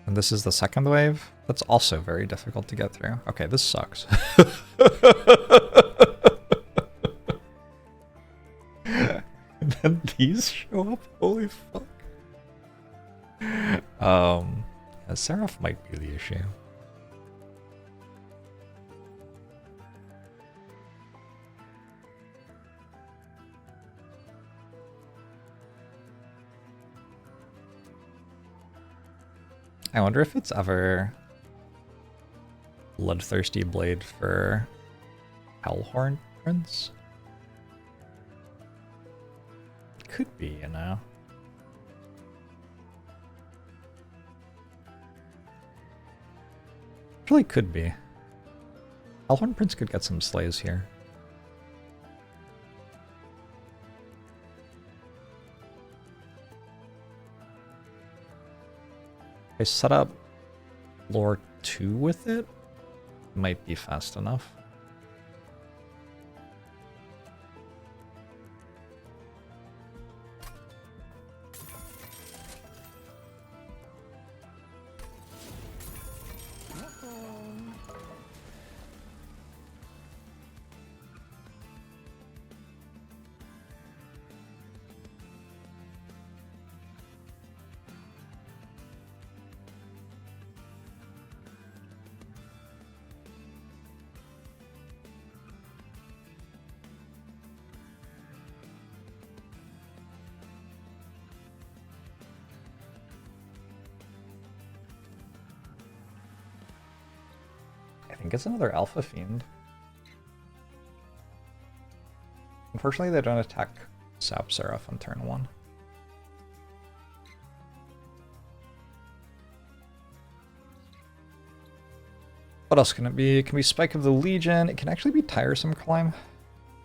And this is the second wave. That's also very difficult to get through. Okay, this sucks. And then these show up? Holy fuck. Seraph might be the issue. I wonder if it's ever Bloodthirsty Blade for Hellhorned Prince? Could be, you know. Really could be. Hellhorned Prince could get some slays here. I set up lore 2 with it. Might be fast enough. I think it's another Alpha Fiend. Unfortunately, they don't attack Sap Seraph on turn 1. What else can it be? It can be Spike of the Legion. It can actually be Tiresome Climb.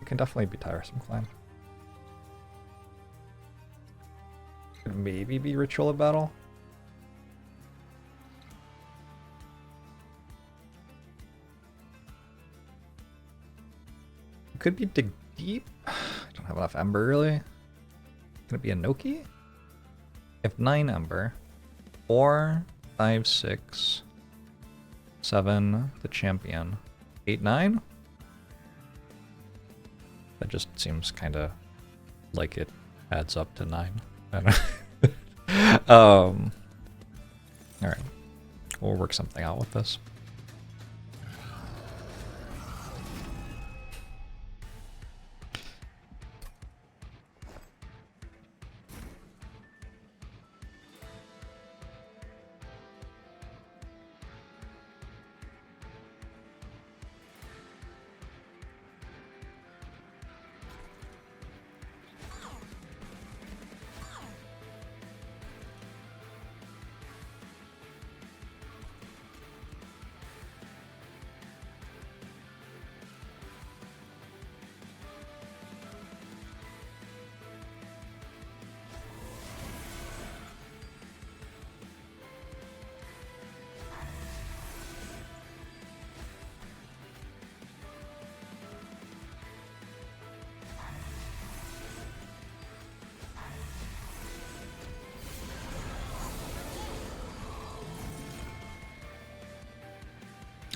It can definitely be Tiresome Climb. Could maybe be Ritual of Battle. Could be Dig Deep. I don't have enough Ember, really. Can it be a Noki? I have 9 Ember. 4, 5, 6, 7, the Champion. 8, 9? That just seems kind of like it adds up to 9. I don't know. Alright. We'll work something out with this.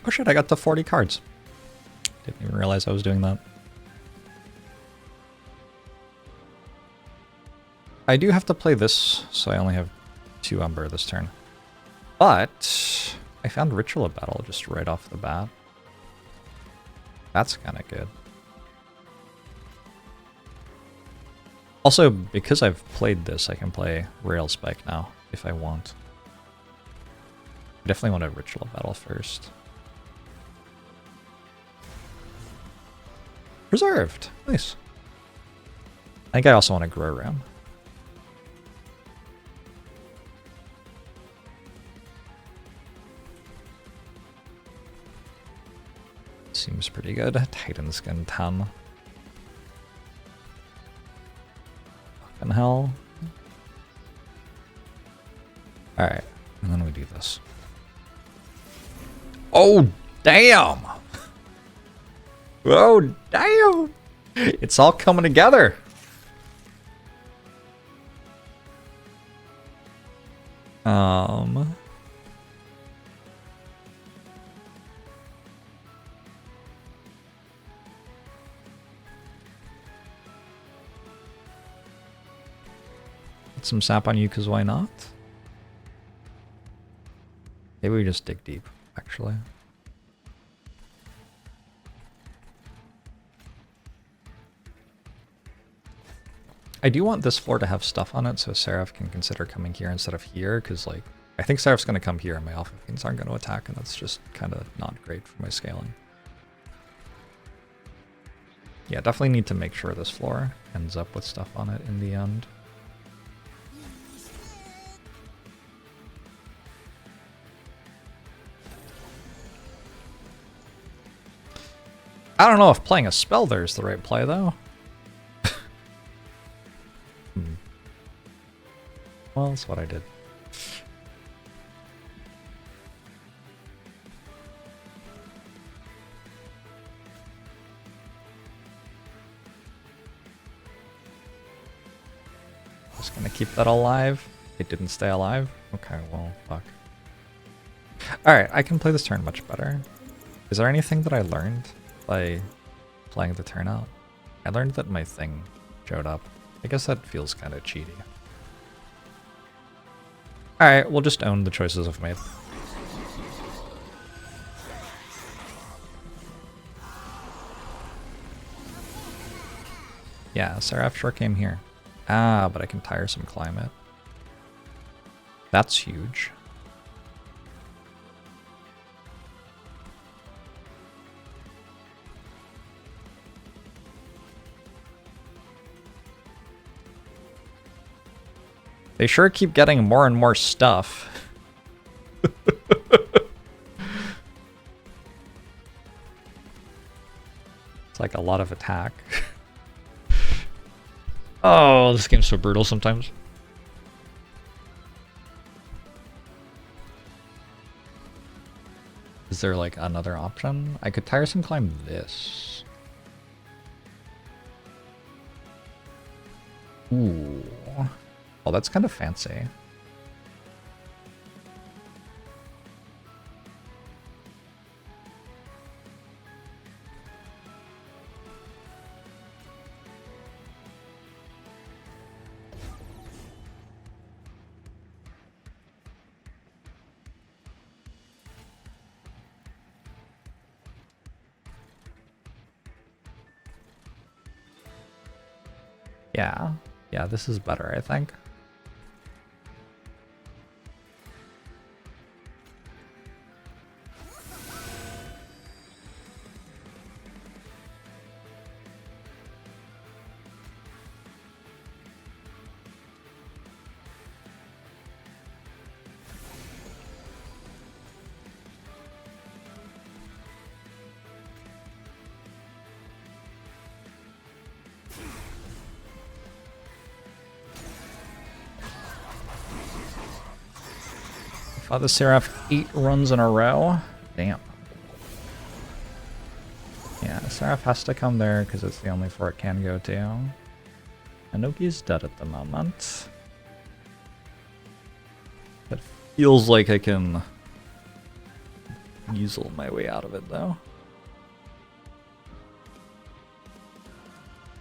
Oh shit, I got to 40 cards. Didn't even realize I was doing that. I do have to play this, so I only have 2 Ember this turn. But I found Ritual of Battle just right off the bat. That's kind of good. Also, because I've played this, I can play Rail Spike now, if I want. I definitely want a Ritual of Battle first. Preserved! Nice. I think I also want to grow Ram. Seems pretty good. Titan Skin 10. Fucking hell. Alright, and then we do this. Oh, damn! Oh, damn! It's all coming together. Put some sap on you, because why not? Maybe we just dig deep, actually. I do want this floor to have stuff on it, so Seraph can consider coming here instead of here, because, like, I think Seraph's going to come here and my Alpha Fiends aren't going to attack, and that's just kind of not great for my scaling. Yeah, definitely need to make sure this floor ends up with stuff on it in the end. I don't know if playing a spell there is the right play, though. Well, that's what I did. Just gonna keep that alive. It didn't stay alive? Okay, well, fuck. Alright, I can play this turn much better. Is there anything that I learned by playing the turn out? I learned that my thing showed up. I guess that feels kind of cheaty. Alright, we'll just own the choices I've made. Yeah, Seraph sure came here. Ah, but I can tire some climate. That's huge. They sure keep getting more and more stuff. It's like a lot of attack. Oh, this game's so brutal sometimes. Is there like another option? I could tiresome climb this. Ooh. Oh, that's kind of fancy. Yeah. Yeah, this is better, I think. Fought the Seraph 8 runs in a row. Damn. Yeah, Seraph has to come there because it's the only floor it can go to. Anoki's dead at the moment. It feels like I can weasel my way out of it, though.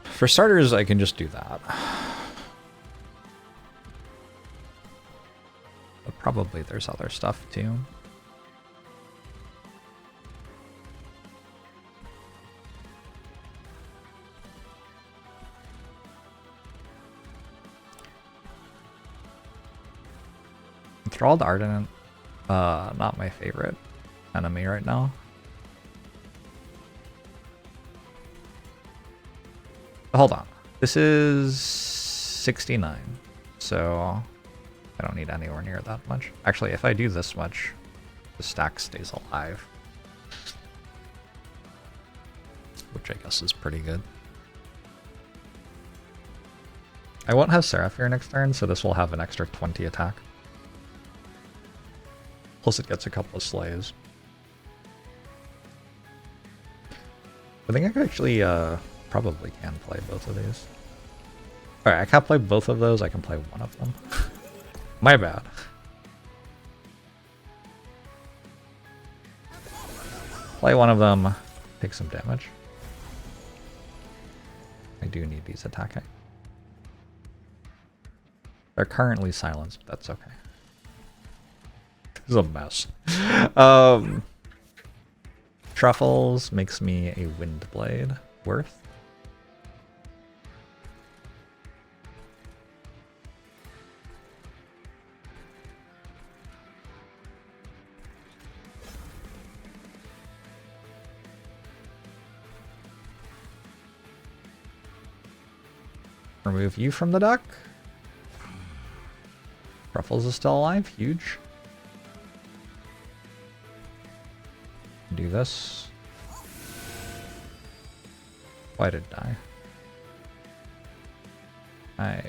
For starters, I can just do that. But probably there's other stuff, too. Enthralled Ardent, not my favorite enemy right now. Hold on. This is 69, so I don't need anywhere near that much. Actually, if I do this much, the stack stays alive. Which I guess is pretty good. I won't have Seraph here next turn, so this will have an extra 20 attack. Plus it gets a couple of slays. I think I actually probably can play both of these. Alright, I can't play both of those, I can play one of them. My bad. Play one of them, take some damage. I do need these attacking. They're currently silenced, but that's okay. This is a mess. Truffles makes me a Windblade. Worth? Remove you from the deck. Truffles is still alive. Huge. Do this. Why did I die? I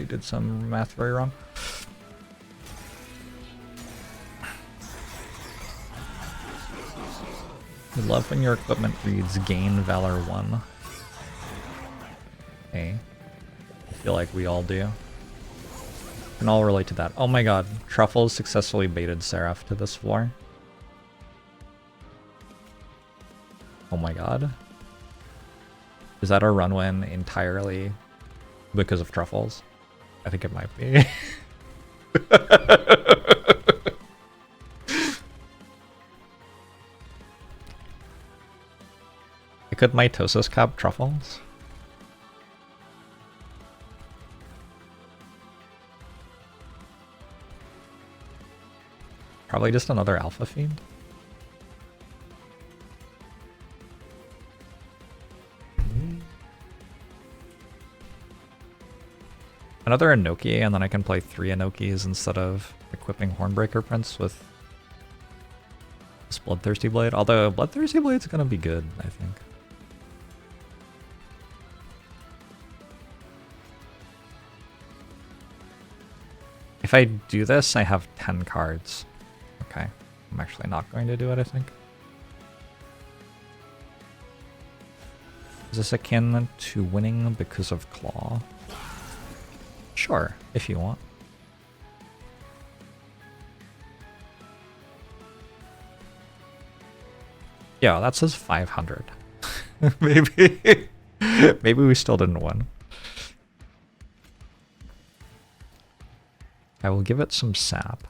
did some math very wrong. I love when your equipment reads Gain Valor 1. Hey. I feel like we all do. Can all relate to that. Oh my god, Truffles successfully baited Seraph to this floor. Oh my god. Is that a run win entirely because of Truffles? I think it might be. I could mitosis cap Truffles. Probably just another alpha feed. Another Inoki, and then I can play 3 Inokis instead of equipping Hornbreaker Prince with this Bloodthirsty Blade. Although Bloodthirsty Blade's gonna be good, I think. If I do this, I have 10 cards. Okay, I'm actually not going to do it, I think. Is this akin to winning because of Claw? Sure, if you want. Yeah, that says 500. Maybe. Maybe we still didn't win. I will give it some sap.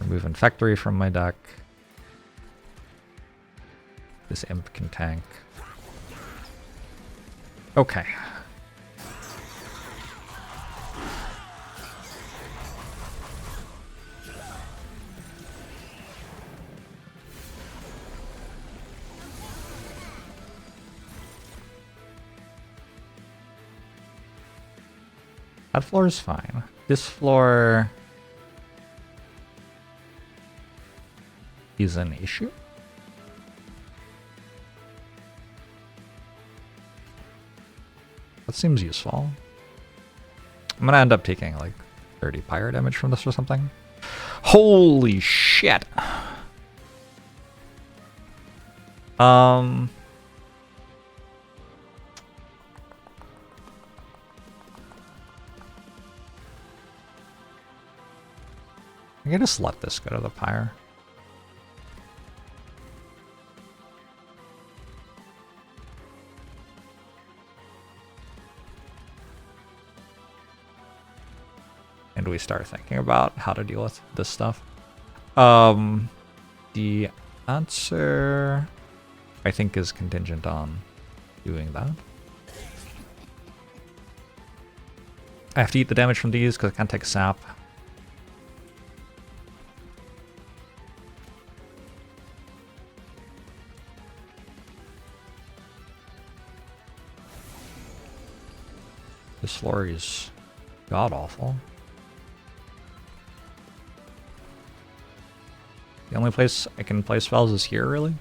Remove Infectory from my deck. This imp can tank. Okay. That floor is fine. This floor is an issue. That seems useful. I'm gonna end up taking like 30 pyro damage from this or something. Holy shit! I can just let this go to the pyre. And we start thinking about how to deal with this stuff. The answer, I think, is contingent on doing that. I have to eat the damage from these because I can't take sap. This floor is god-awful. The only place I can play spells is here, really?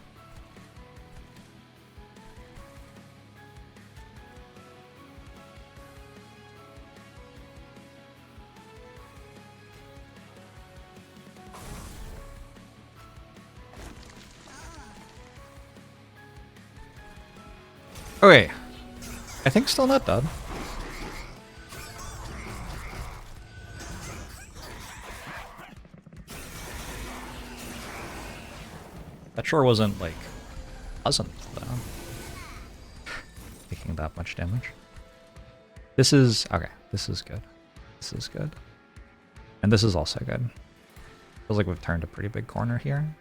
Okay. I think still not dead. That sure wasn't, like, pleasant, though. Taking that much damage. This is... okay, this is good. This is good. And this is also good. Feels like we've turned a pretty big corner here.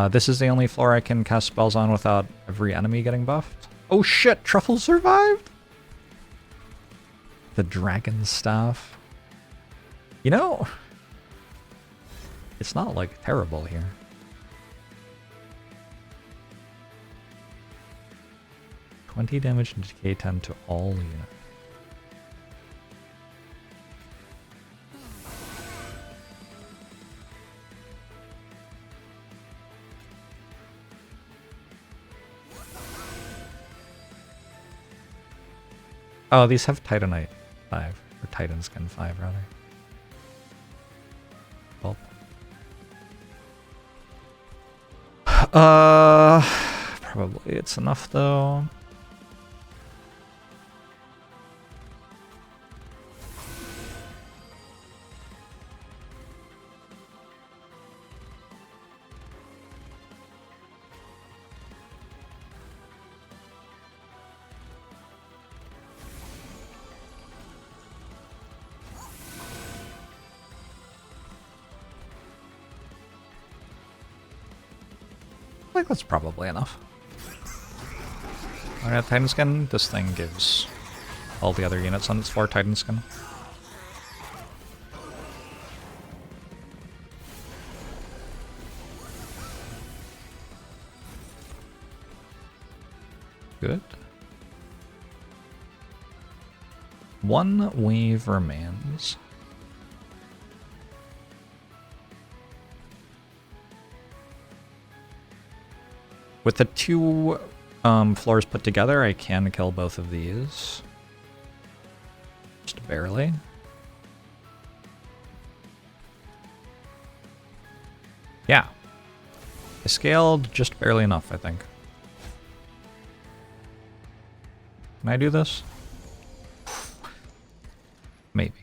This is the only floor I can cast spells on without every enemy getting buffed. Oh shit, Truffle survived! The Dragon Staff. You know, it's not, like, terrible here. $20 damage and decay 10 to all units. Oh, these have Titanite 5, or Titan Skin 5, rather. Well. Probably it's enough, though. I think that's probably enough. Alright, Titan Skin. This thing gives all the other units on its floor Titan Skin. Good. One wave remains. With the two floors put together, I can kill both of these. Just barely. Yeah. I scaled just barely enough, I think. Can I do this? Maybe.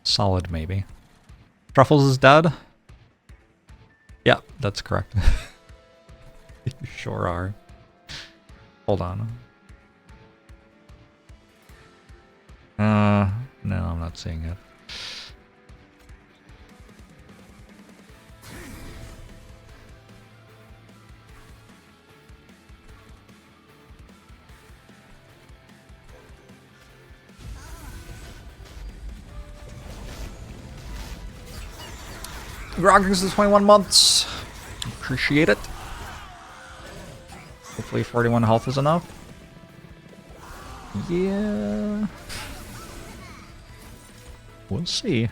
Solid maybe. Truffles is dead? Yeah, that's correct. You sure are. Hold on. No, I'm not seeing it. Groggins is 21 months. Appreciate it. Hopefully 41 health is enough. Yeah. We'll see.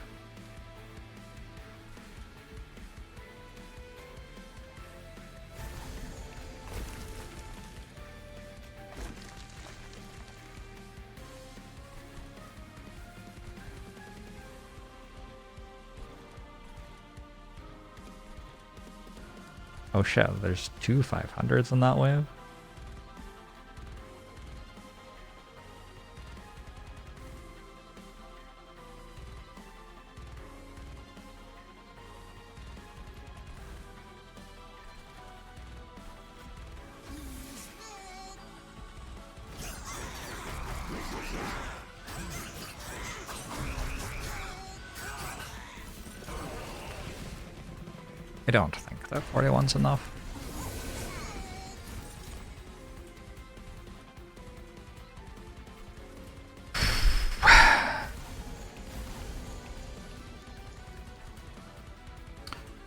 Oh shit, there's two 500s in that wave. I don't think that 41's enough.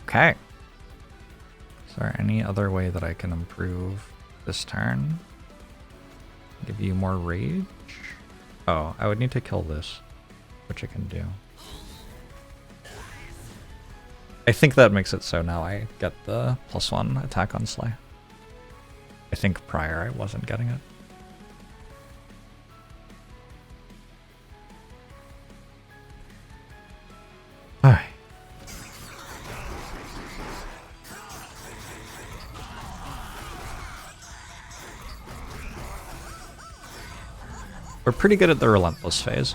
Okay. Is there any other way that I can improve this turn? Give you more rage? Oh, I would need to kill this, which I can do. I think that makes it so now I get the +1 attack on Slay. I think prior I wasn't getting it. Alright. We're pretty good at the relentless phase.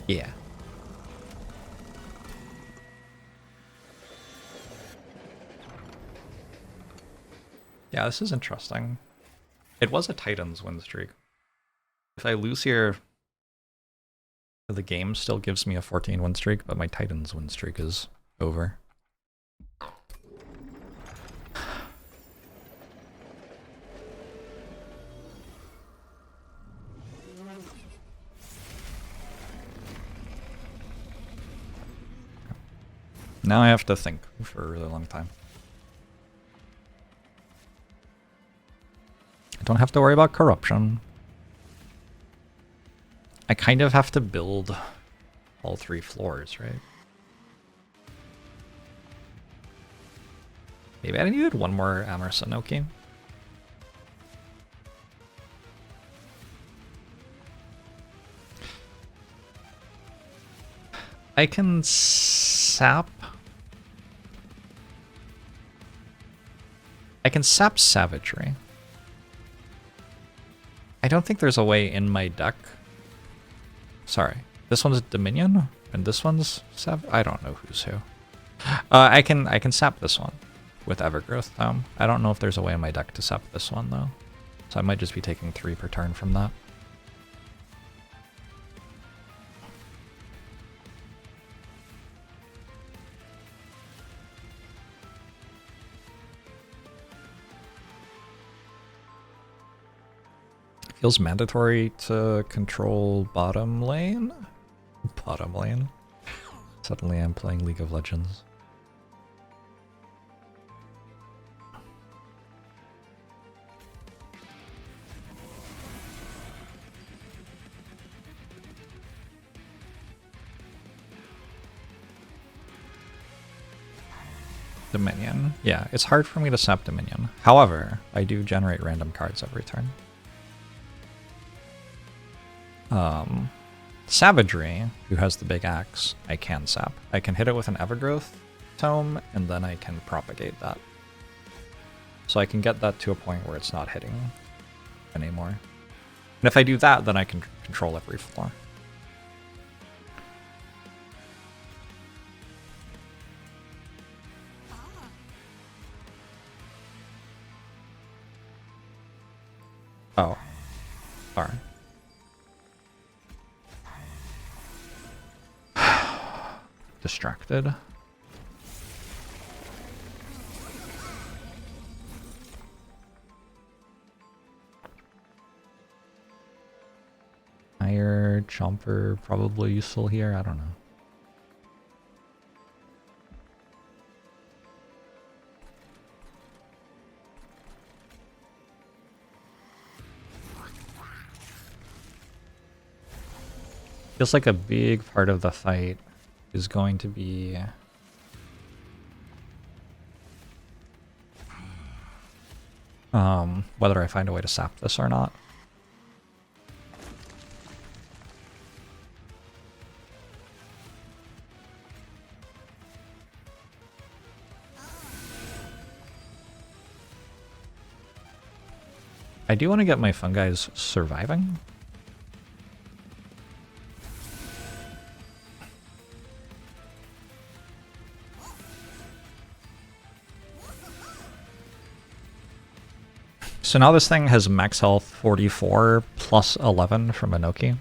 Yeah. Yeah, this is interesting. It was a Titans win streak. If I lose here, the game still gives me a 14 win streak, but my Titans win streak is over. Now I have to think for a really long time. I don't have to worry about corruption. I kind of have to build all 3 floors, right? Maybe I needed one more Amerson Oki. I can sap. I can sap Savagery. I don't think there's a way in my deck. Sorry, this one's Dominion and this one's I don't know who's who. I can sap this one with Evergrowth though. I don't know if there's a way in my deck to sap this one though. So I might just be taking 3 per turn from that. Feels mandatory to control bottom lane? Bottom lane? Suddenly I'm playing League of Legends. Dominion. Yeah, it's hard for me to sap Dominion. However, I do generate random cards every turn. Savagery, who has the big axe, I can sap. I can hit it with an Evergrowth Tome, and then I can propagate that. So I can get that to a point where it's not hitting anymore. And if I do that, then I can control every floor. Oh. Sorry. Distracted. Higher Chomper probably useful here. I don't know. Feels like a big part of the fight is going to be whether I find a way to sap this or not. I do want to get my fungi's surviving. So now this thing has max health 44 plus 11 from Inoki.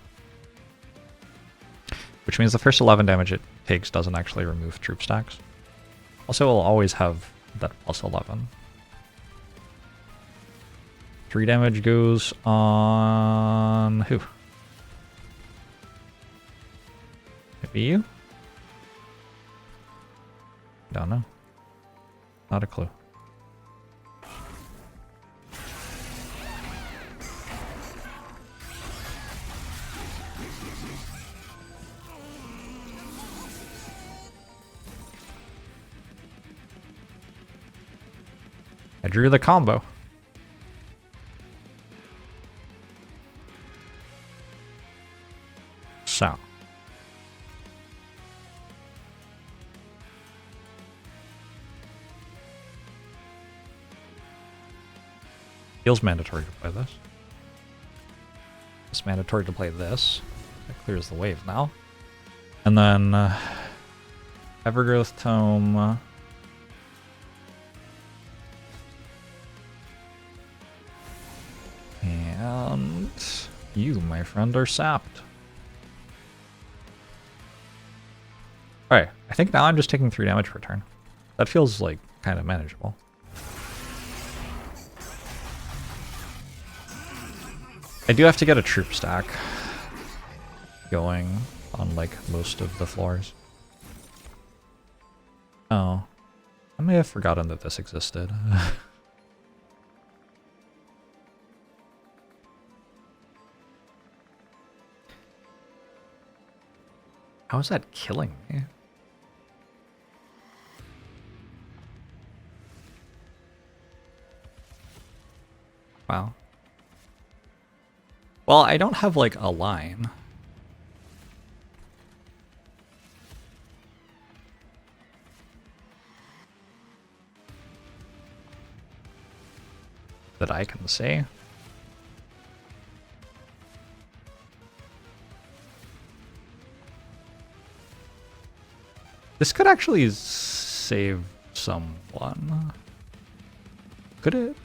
Which means the first 11 damage it takes doesn't actually remove troop stacks. Also, it'll always have that plus 11. 3 damage goes on who? Maybe you? Don't know. Not a clue. I drew the combo. So. Feels mandatory to play this. It's mandatory to play this. That clears the wave now. And then Evergrowth Tome. And you, my friend, are sapped. Alright, I think now I'm just taking 3 damage per turn. That feels like kind of manageable. I do have to get a troop stack going on like most of the floors. Oh, I may have forgotten that this existed. How is that killing me? Wow. Well, I don't have like a line. That I can say. This could actually save someone. Could it?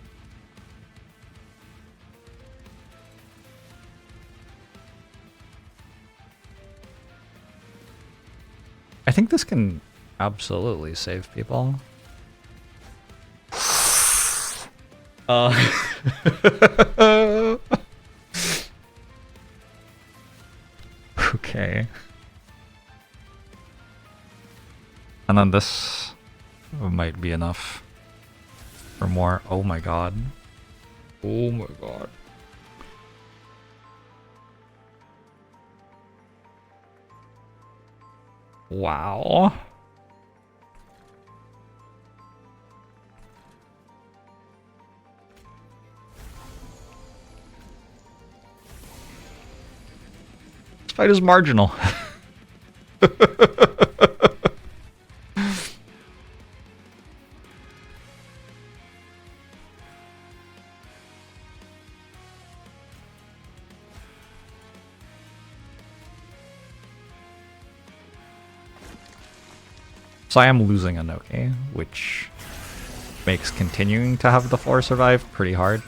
I think this can absolutely save people. Okay. And then this might be enough for more. Oh my god. Oh my god. Wow. This fight is marginal. So I am losing a Noki, which makes continuing to have the floor survive pretty hard.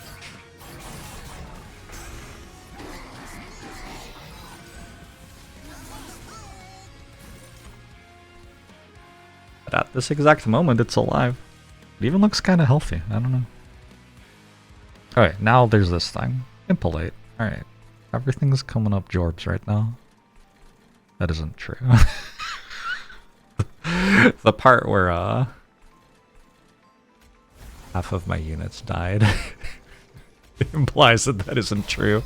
But at this exact moment, it's alive. It even looks kind of healthy. I don't know. Alright, now there's this thing. Impolate. Alright. Everything's coming up Jorbs right now. That isn't true. The part where half of my units died implies that that isn't true.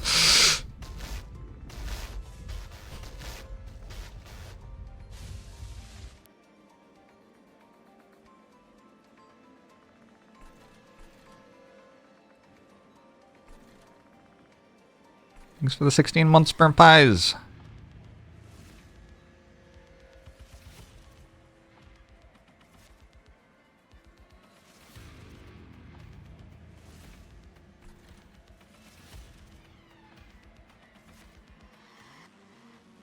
Thanks for the 16 months, burnt pies.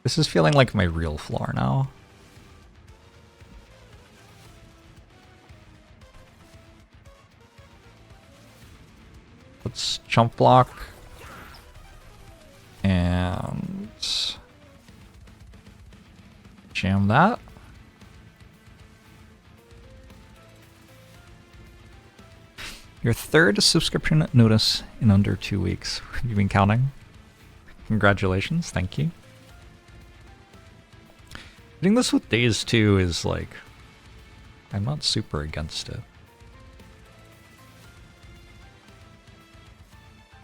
This is feeling like my real floor now. Let's chump block. And jam that. Your third subscription notice in under 2 weeks. You've been counting. Congratulations, thank you. Doing this with Days 2 is like, I'm not super against it.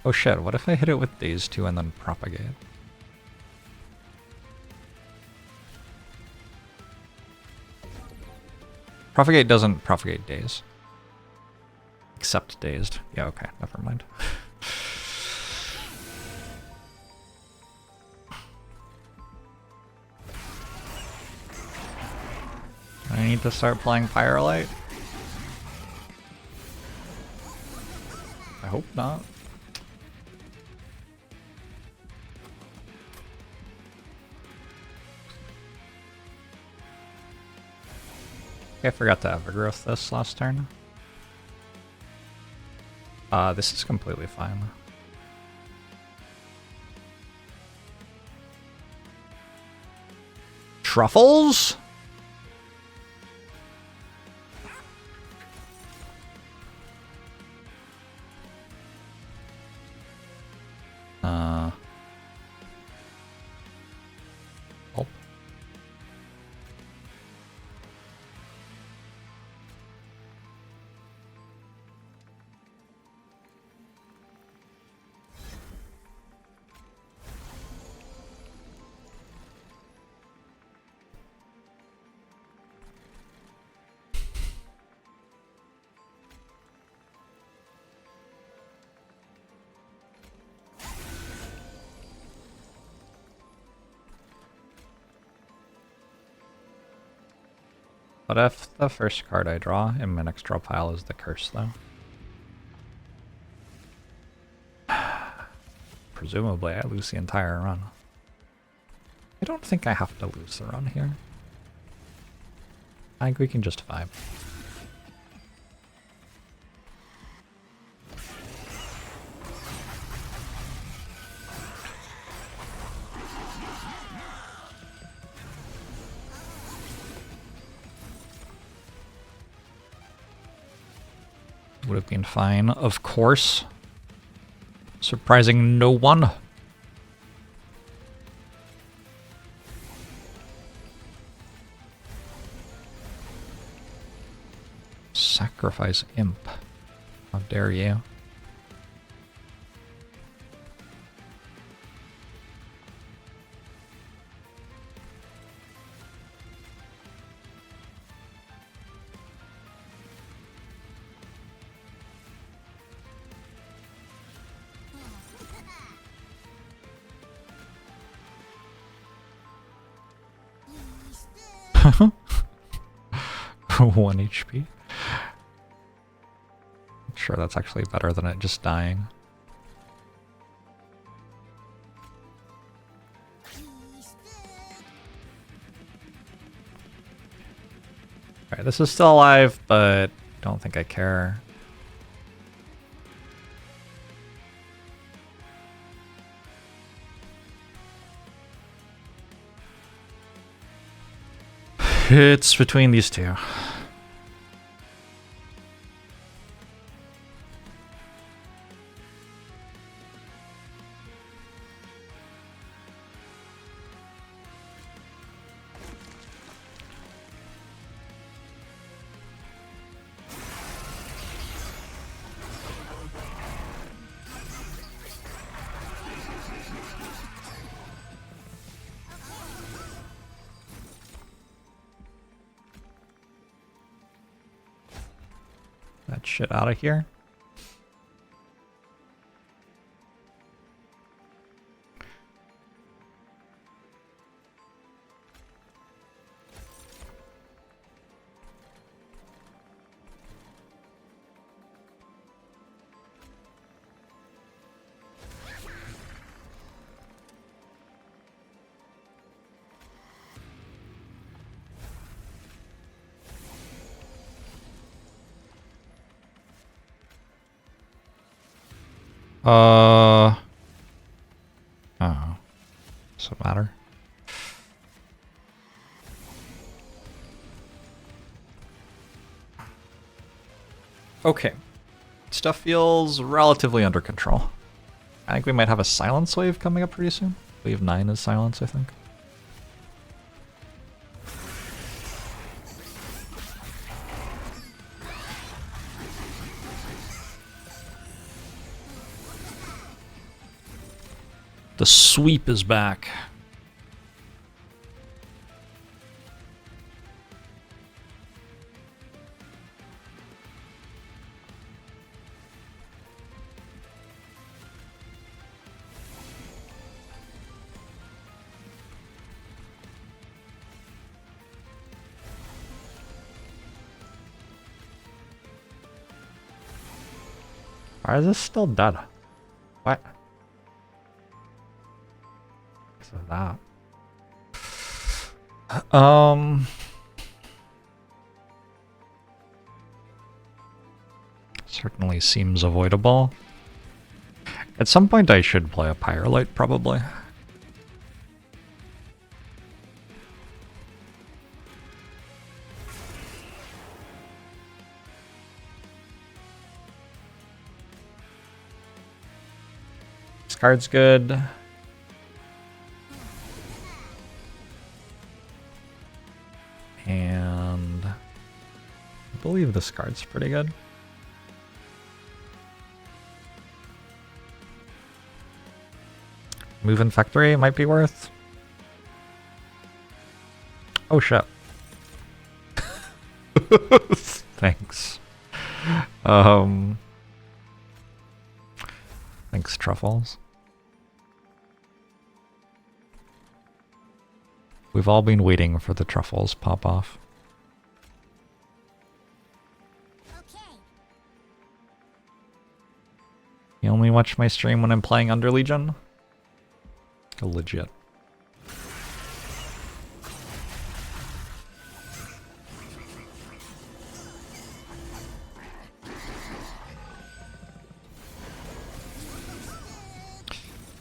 Oh shit, what if I hit it with Days 2 and then propagate? Propagate doesn't propagate Days. Except Dazed. Yeah, okay, never mind. I need to start playing Firelight. I hope not. I forgot to Evergrowth this last turn. This is completely fine. Truffles? Oh. What if the first card I draw in my next draw pile is the curse, though? Presumably, I lose the entire run. I don't think I have to lose the run here. I think we can just vibe. Would have been fine, of course. Surprising no one. Sacrifice imp. How dare you? One HP. Sure, that's actually better than it just dying. Alright, this is still alive, but don't think I care. It's between these two. That shit out of here. Oh. Does it matter? Okay. Stuff feels relatively under control. I think we might have a silence wave coming up pretty soon. Wave 9 is silence, I think. The sweep is back. Why is this still dead? What? So that. Certainly seems avoidable. At some point I should play a Pyrolite, probably. This card's good. And I believe this card's pretty good. Move Infectory might be worth. Oh shit. Thanks. Thanks, Truffles. We've all been waiting for the Truffles pop off. Okay. You only watch my stream when I'm playing Underlegion? Legit.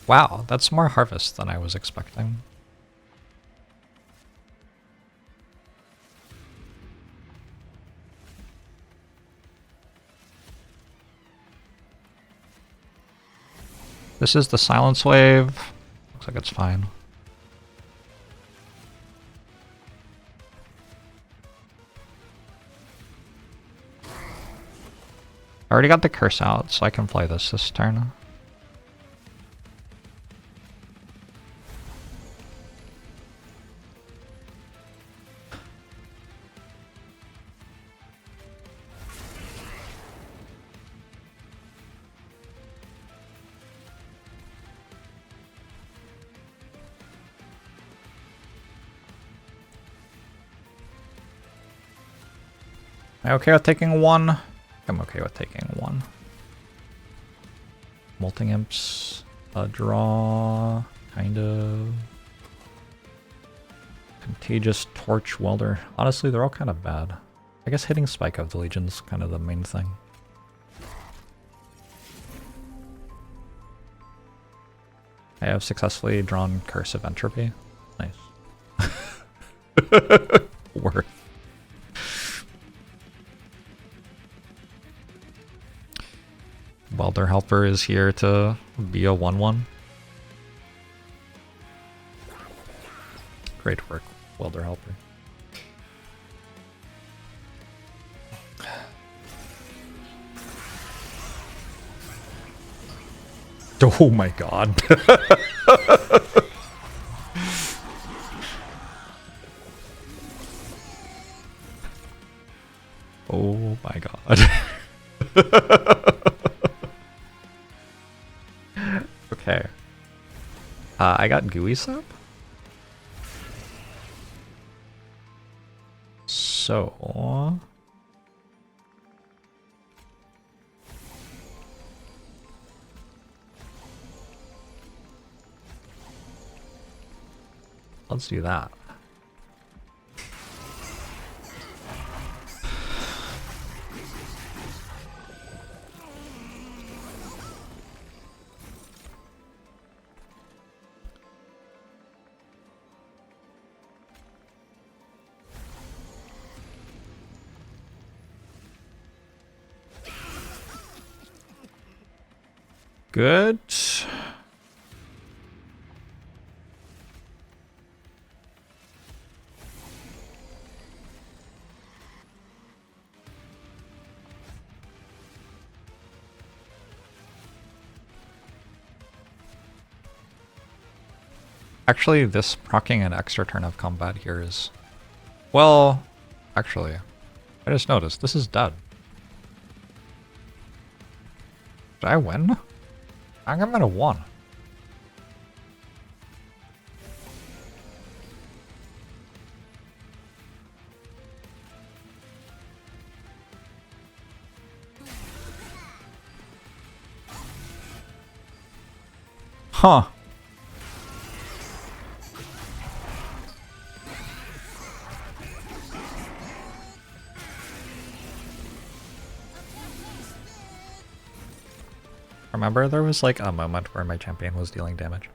Wow, that's more harvest than I was expecting. This is the silence wave. Looks like it's fine. I already got the curse out, so I can play this turn. Am I okay with taking one? I'm okay with taking one. Molting Imps, a draw, kind of. Contagious Torch, Welder. Honestly, they're all kind of bad. I guess hitting Spike of the Legion is kind of the main thing. I have successfully drawn Curse of Entropy. Nice. Worth. Welder Helper is here to be a 1/1. Great work, Welder Helper. Oh my god. Oh my god. Okay. I got Gooey Sap. So... let's do that. Good. Actually, this proccing an extra turn of combat here is... well, actually, I just noticed this is dead. Did I win? I think I might have won. Huh. Remember, there was like a moment where my champion was dealing damage.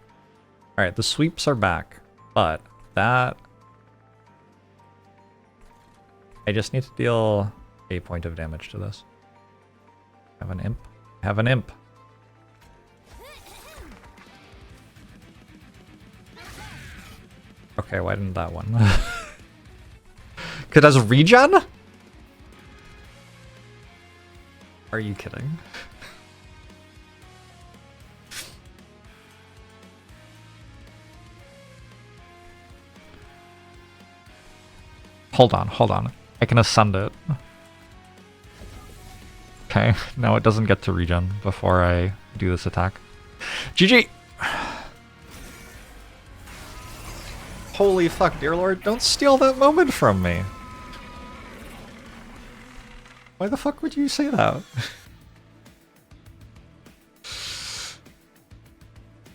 Alright, the sweeps are back, but that... I just need to deal a point of damage to this. Have an imp. Have an imp. Okay, why didn't that one? Could as regen? Are you kidding? Hold on, hold on. I can ascend it. Okay, now it doesn't get to regen before I do this attack. GG! Holy fuck, dear lord, don't steal that moment from me! Why the fuck would you say that?